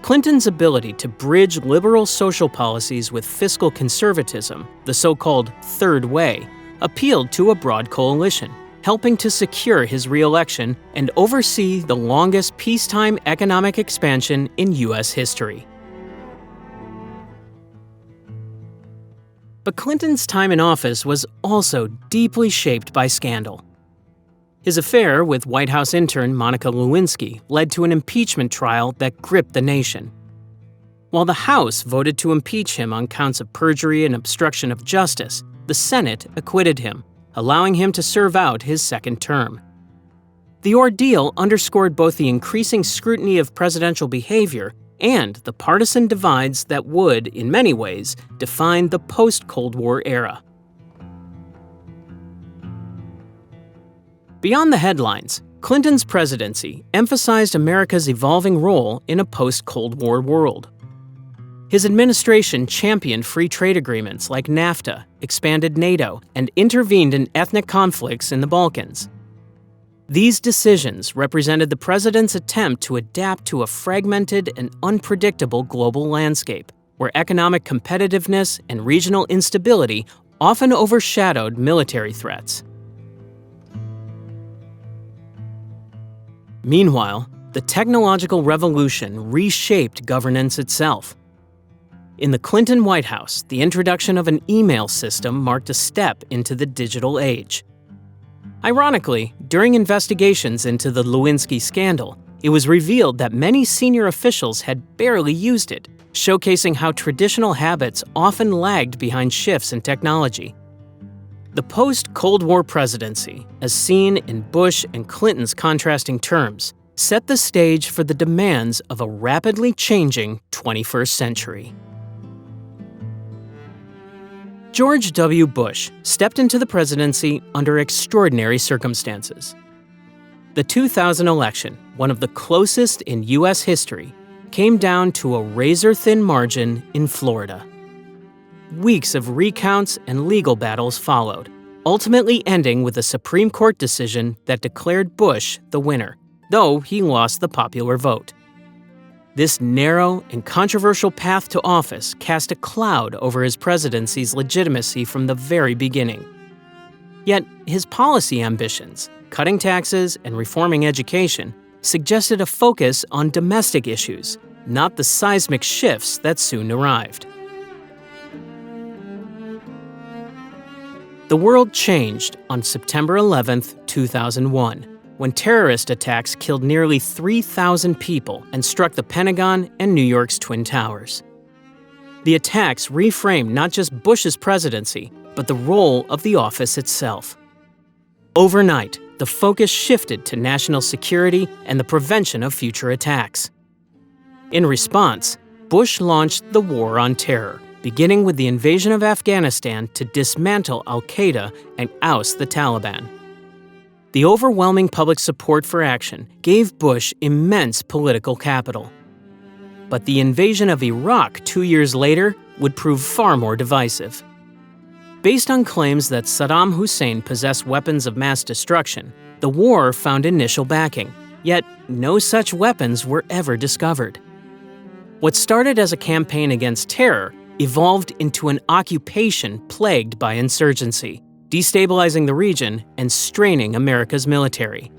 Clinton's ability to bridge liberal social policies with fiscal conservatism, the so-called Third Way, appealed to a broad coalition, helping to secure his re-election and oversee the longest peacetime economic expansion in U.S. history. But Clinton's time in office was also deeply shaped by scandal. His affair with White House intern Monica Lewinsky led to an impeachment trial that gripped the nation. While the House voted to impeach him on counts of perjury and obstruction of justice, the Senate acquitted him, allowing him to serve out his second term. The ordeal underscored both the increasing scrutiny of presidential behavior and the partisan divides that would, in many ways, define the post-Cold War era. Beyond the headlines, Clinton's presidency emphasized America's evolving role in a post-Cold War world. His administration championed free trade agreements like NAFTA, expanded NATO, and intervened in ethnic conflicts in the Balkans. These decisions represented the president's attempt to adapt to a fragmented and unpredictable global landscape, where economic competitiveness and regional instability often overshadowed military threats. Meanwhile, the technological revolution reshaped governance itself. In the Clinton White House, the introduction of an email system marked a step into the digital age. Ironically, during investigations into the Lewinsky scandal, it was revealed that many senior officials had barely used it, showcasing how traditional habits often lagged behind shifts in technology. The post-Cold War presidency, as seen in Bush and Clinton's contrasting terms, set the stage for the demands of a rapidly changing 21st century. George W. Bush stepped into the presidency under extraordinary circumstances. The 2000 election, one of the closest in U.S. history, came down to a razor-thin margin in Florida. Weeks of recounts and legal battles followed, ultimately ending with a Supreme Court decision that declared Bush the winner, though he lost the popular vote. This narrow and controversial path to office cast a cloud over his presidency's legitimacy from the very beginning. Yet, his policy ambitions, cutting taxes and reforming education, suggested a focus on domestic issues, not the seismic shifts that soon arrived. The world changed on September 11, 2001, when terrorist attacks killed nearly 3,000 people and struck the Pentagon and New York's Twin Towers. The attacks reframed not just Bush's presidency, but the role of the office itself. Overnight, the focus shifted to national security and the prevention of future attacks. In response, Bush launched the War on Terror, beginning with the invasion of Afghanistan to dismantle al-Qaeda and oust the Taliban. The overwhelming public support for action gave Bush immense political capital. But the invasion of Iraq 2 years later would prove far more divisive. Based on claims that Saddam Hussein possessed weapons of mass destruction, the war found initial backing, yet no such weapons were ever discovered. What started as a campaign against terror evolved into an occupation plagued by insurgency, destabilizing the region and straining America's military.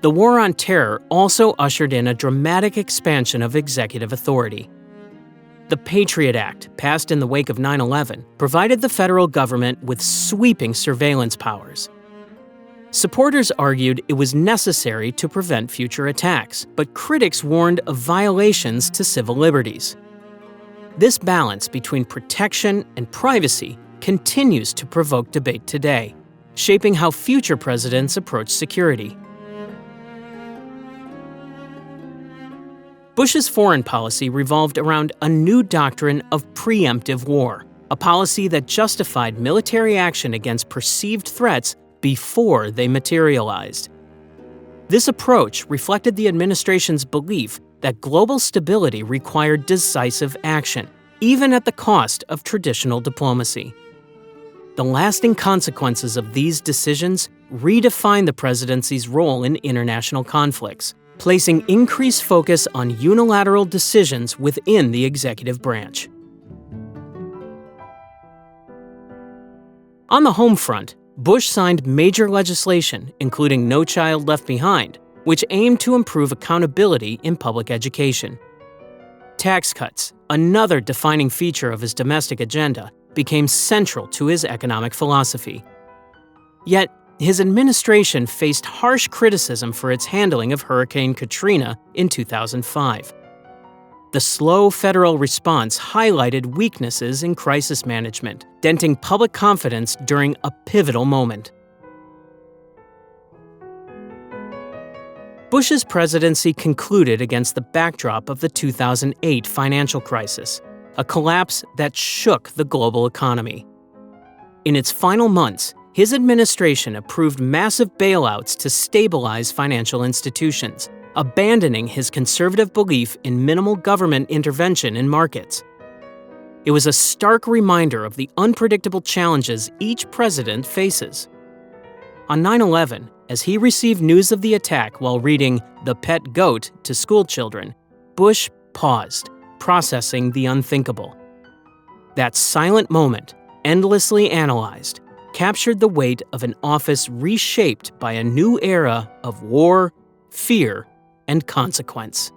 The War on Terror also ushered in a dramatic expansion of executive authority. The Patriot Act, passed in the wake of 9/11, provided the federal government with sweeping surveillance powers. Supporters argued it was necessary to prevent future attacks, but critics warned of violations to civil liberties. This balance between protection and privacy continues to provoke debate today, shaping how future presidents approach security. Bush's foreign policy revolved around a new doctrine of preemptive war, a policy that justified military action against perceived threats before they materialized. This approach reflected the administration's belief that global stability required decisive action, even at the cost of traditional diplomacy. The lasting consequences of these decisions redefined the presidency's role in international conflicts, placing increased focus on unilateral decisions within the executive branch. On the home front, Bush signed major legislation, including No Child Left Behind, which aimed to improve accountability in public education. Tax cuts, another defining feature of his domestic agenda, became central to his economic philosophy. Yet, his administration faced harsh criticism for its handling of Hurricane Katrina in 2005. The slow federal response highlighted weaknesses in crisis management, denting public confidence during a pivotal moment. Bush's presidency concluded against the backdrop of the 2008 financial crisis, a collapse that shook the global economy. In its final months, his administration approved massive bailouts to stabilize financial institutions, abandoning his conservative belief in minimal government intervention in markets. It was a stark reminder of the unpredictable challenges each president faces. On 9/11, as he received news of the attack while reading The Pet Goat to schoolchildren, Bush paused, processing the unthinkable. That silent moment, endlessly analyzed, captured the weight of an office reshaped by a new era of war, fear, and consequence.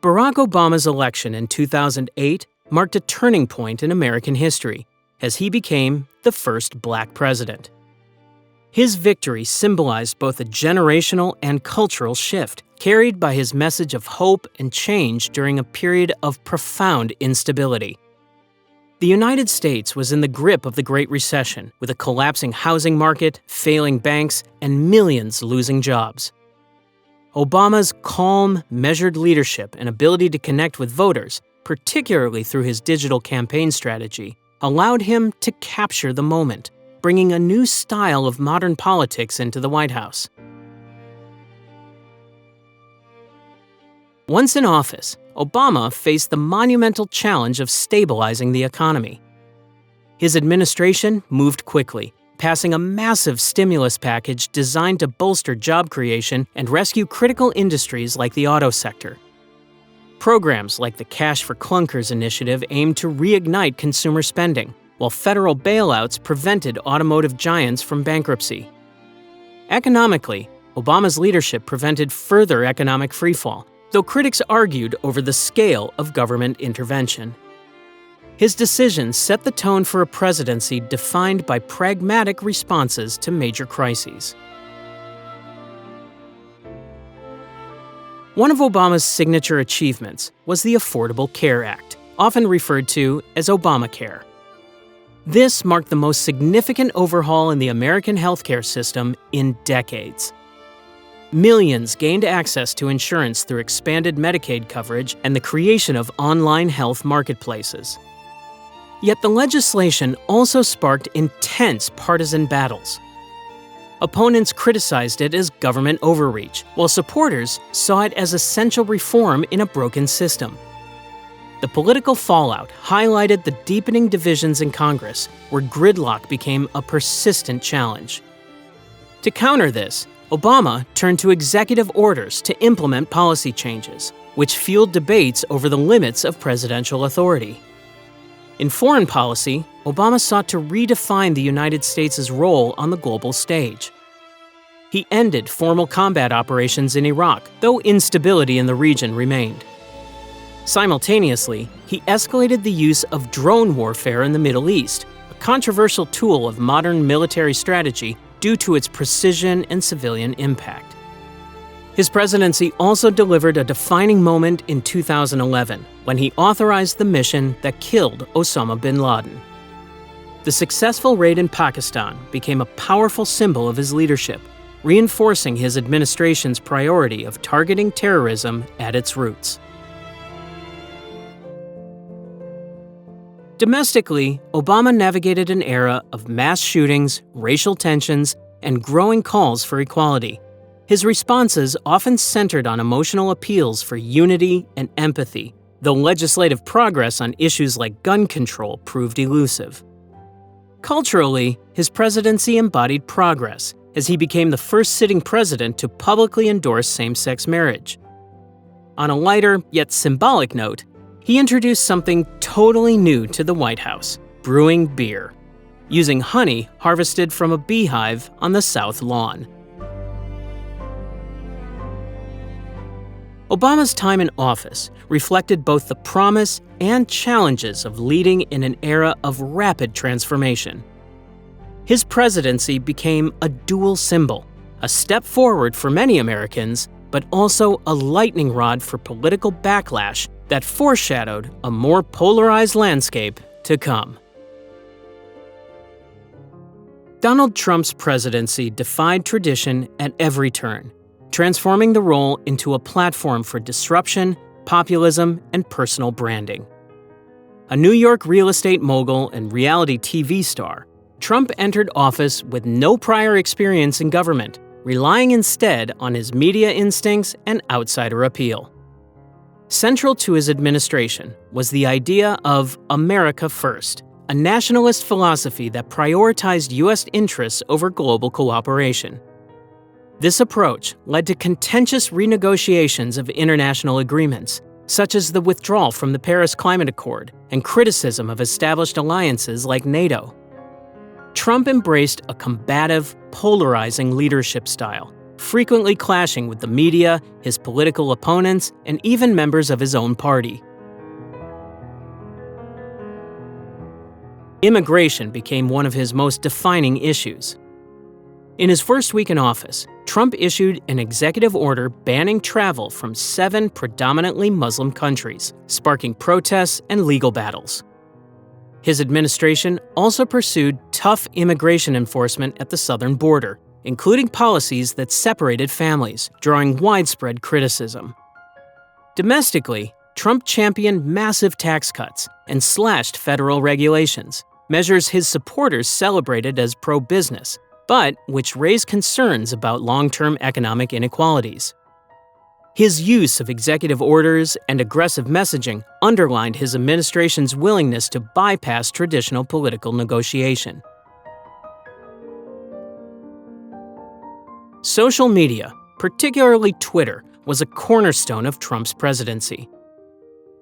Barack Obama's election in 2008 marked a turning point in American history, as he became the first Black president. His victory symbolized both a generational and cultural shift, carried by his message of hope and change during a period of profound instability. The United States was in the grip of the Great Recession, with a collapsing housing market, failing banks, and millions losing jobs. Obama's calm, measured leadership and ability to connect with voters, particularly through his digital campaign strategy, allowed him to capture the moment, bringing a new style of modern politics into the White House. Once in office, Obama faced the monumental challenge of stabilizing the economy. His administration moved quickly, passing a massive stimulus package designed to bolster job creation and rescue critical industries like the auto sector. Programs like the Cash for Clunkers initiative aimed to reignite consumer spending, while federal bailouts prevented automotive giants from bankruptcy. Economically, Obama's leadership prevented further economic freefall, though critics argued over the scale of government intervention. His decisions set the tone for a presidency defined by pragmatic responses to major crises. One of Obama's signature achievements was the Affordable Care Act, often referred to as Obamacare. This marked the most significant overhaul in the American healthcare system in decades. Millions gained access to insurance through expanded Medicaid coverage and the creation of online health marketplaces. Yet the legislation also sparked intense partisan battles. Opponents criticized it as government overreach, while supporters saw it as essential reform in a broken system. The political fallout highlighted the deepening divisions in Congress, where gridlock became a persistent challenge. To counter this, Obama turned to executive orders to implement policy changes, which fueled debates over the limits of presidential authority. In foreign policy, Obama sought to redefine the United States' role on the global stage. He ended formal combat operations in Iraq, though instability in the region remained. Simultaneously, he escalated the use of drone warfare in the Middle East, a controversial tool of modern military strategy due to its precision and civilian impact. His presidency also delivered a defining moment in 2011 when he authorized the mission that killed Osama bin Laden. The successful raid in Pakistan became a powerful symbol of his leadership, reinforcing his administration's priority of targeting terrorism at its roots. Domestically, Obama navigated an era of mass shootings, racial tensions, and growing calls for equality. His responses often centered on emotional appeals for unity and empathy, though legislative progress on issues like gun control proved elusive. Culturally, his presidency embodied progress, as he became the first sitting president to publicly endorse same-sex marriage. On a lighter, yet symbolic note, he introduced something totally new to the White House: brewing beer, using honey harvested from a beehive on the South Lawn. Obama's time in office reflected both the promise and challenges of leading in an era of rapid transformation. His presidency became a dual symbol, a step forward for many Americans, but also a lightning rod for political backlash that foreshadowed a more polarized landscape to come. Donald Trump's presidency defied tradition at every turn, transforming the role into a platform for disruption, populism, and personal branding. A New York real estate mogul and reality TV star, Trump entered office with no prior experience in government, relying instead on his media instincts and outsider appeal. Central to his administration was the idea of America First, a nationalist philosophy that prioritized U.S. interests over global cooperation. This approach led to contentious renegotiations of international agreements, such as the withdrawal from the Paris Climate Accord and criticism of established alliances like NATO. Trump embraced a combative, polarizing leadership style, frequently clashing with the media, his political opponents, and even members of his own party. Immigration became one of his most defining issues. In his first week in office, Trump issued an executive order banning travel from 7 predominantly Muslim countries, sparking protests and legal battles. His administration also pursued tough immigration enforcement at the southern border, including policies that separated families, drawing widespread criticism. Domestically, Trump championed massive tax cuts and slashed federal regulations, measures his supporters celebrated as pro-business, but which raised concerns about long-term economic inequalities. His use of executive orders and aggressive messaging underlined his administration's willingness to bypass traditional political negotiation. Social media, particularly Twitter, was a cornerstone of Trump's presidency.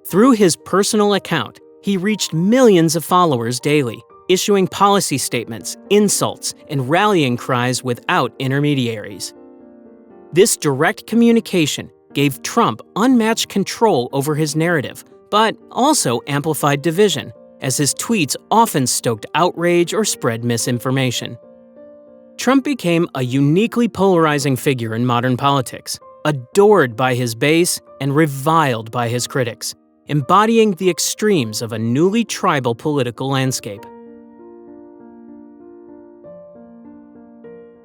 Through his personal account, he reached millions of followers daily, issuing policy statements, insults, and rallying cries without intermediaries. This direct communication gave Trump unmatched control over his narrative, but also amplified division, as his tweets often stoked outrage or spread misinformation. Trump became a uniquely polarizing figure in modern politics, adored by his base and reviled by his critics, embodying the extremes of a newly tribal political landscape.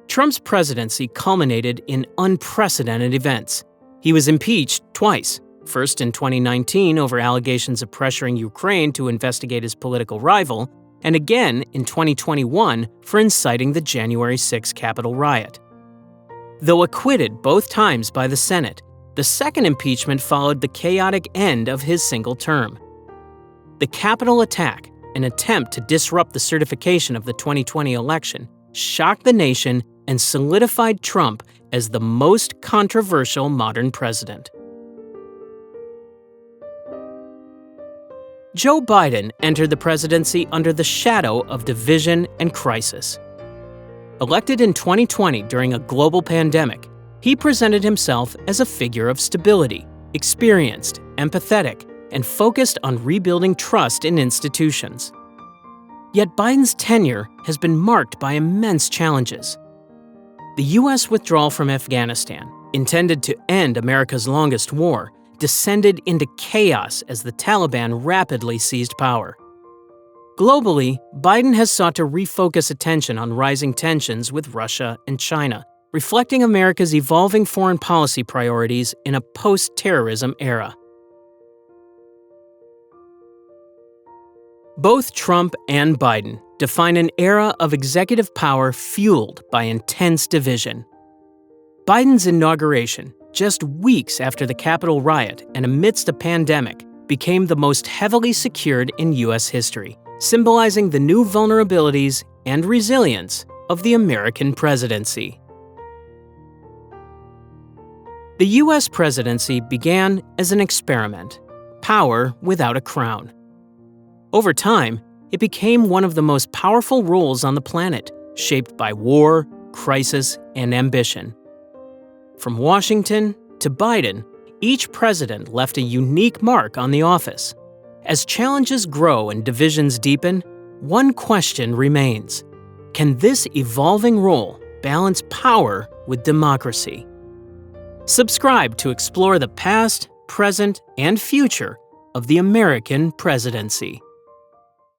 Trump's presidency culminated in unprecedented events. He was impeached twice, first in 2019 over allegations of pressuring Ukraine to investigate his political rival, and again in 2021 for inciting the January 6 Capitol riot. Though acquitted both times by the Senate, the second impeachment followed the chaotic end of his single term. The Capitol attack, an attempt to disrupt the certification of the 2020 election, shocked the nation and solidified Trump as the most controversial modern president. Joe Biden entered the presidency under the shadow of division and crisis. Elected in 2020 during a global pandemic, he presented himself as a figure of stability, experienced, empathetic, and focused on rebuilding trust in institutions. Yet Biden's tenure has been marked by immense challenges. The U.S. withdrawal from Afghanistan, intended to end America's longest war, descended into chaos as the Taliban rapidly seized power. Globally, Biden has sought to refocus attention on rising tensions with Russia and China, reflecting America's evolving foreign policy priorities in a post-terrorism era. Both Trump and Biden define an era of executive power fueled by intense division. Biden's inauguration, just weeks after the Capitol riot and amidst a pandemic, became the most heavily secured in U.S. history, symbolizing the new vulnerabilities and resilience of the American presidency. The U.S. presidency began as an experiment, power without a crown. Over time, it became one of the most powerful roles on the planet, shaped by war, crisis, and ambition. From Washington to Biden, each president left a unique mark on the office. As challenges grow and divisions deepen, one question remains: can this evolving role balance power with democracy? Subscribe to explore the past, present, and future of the American presidency.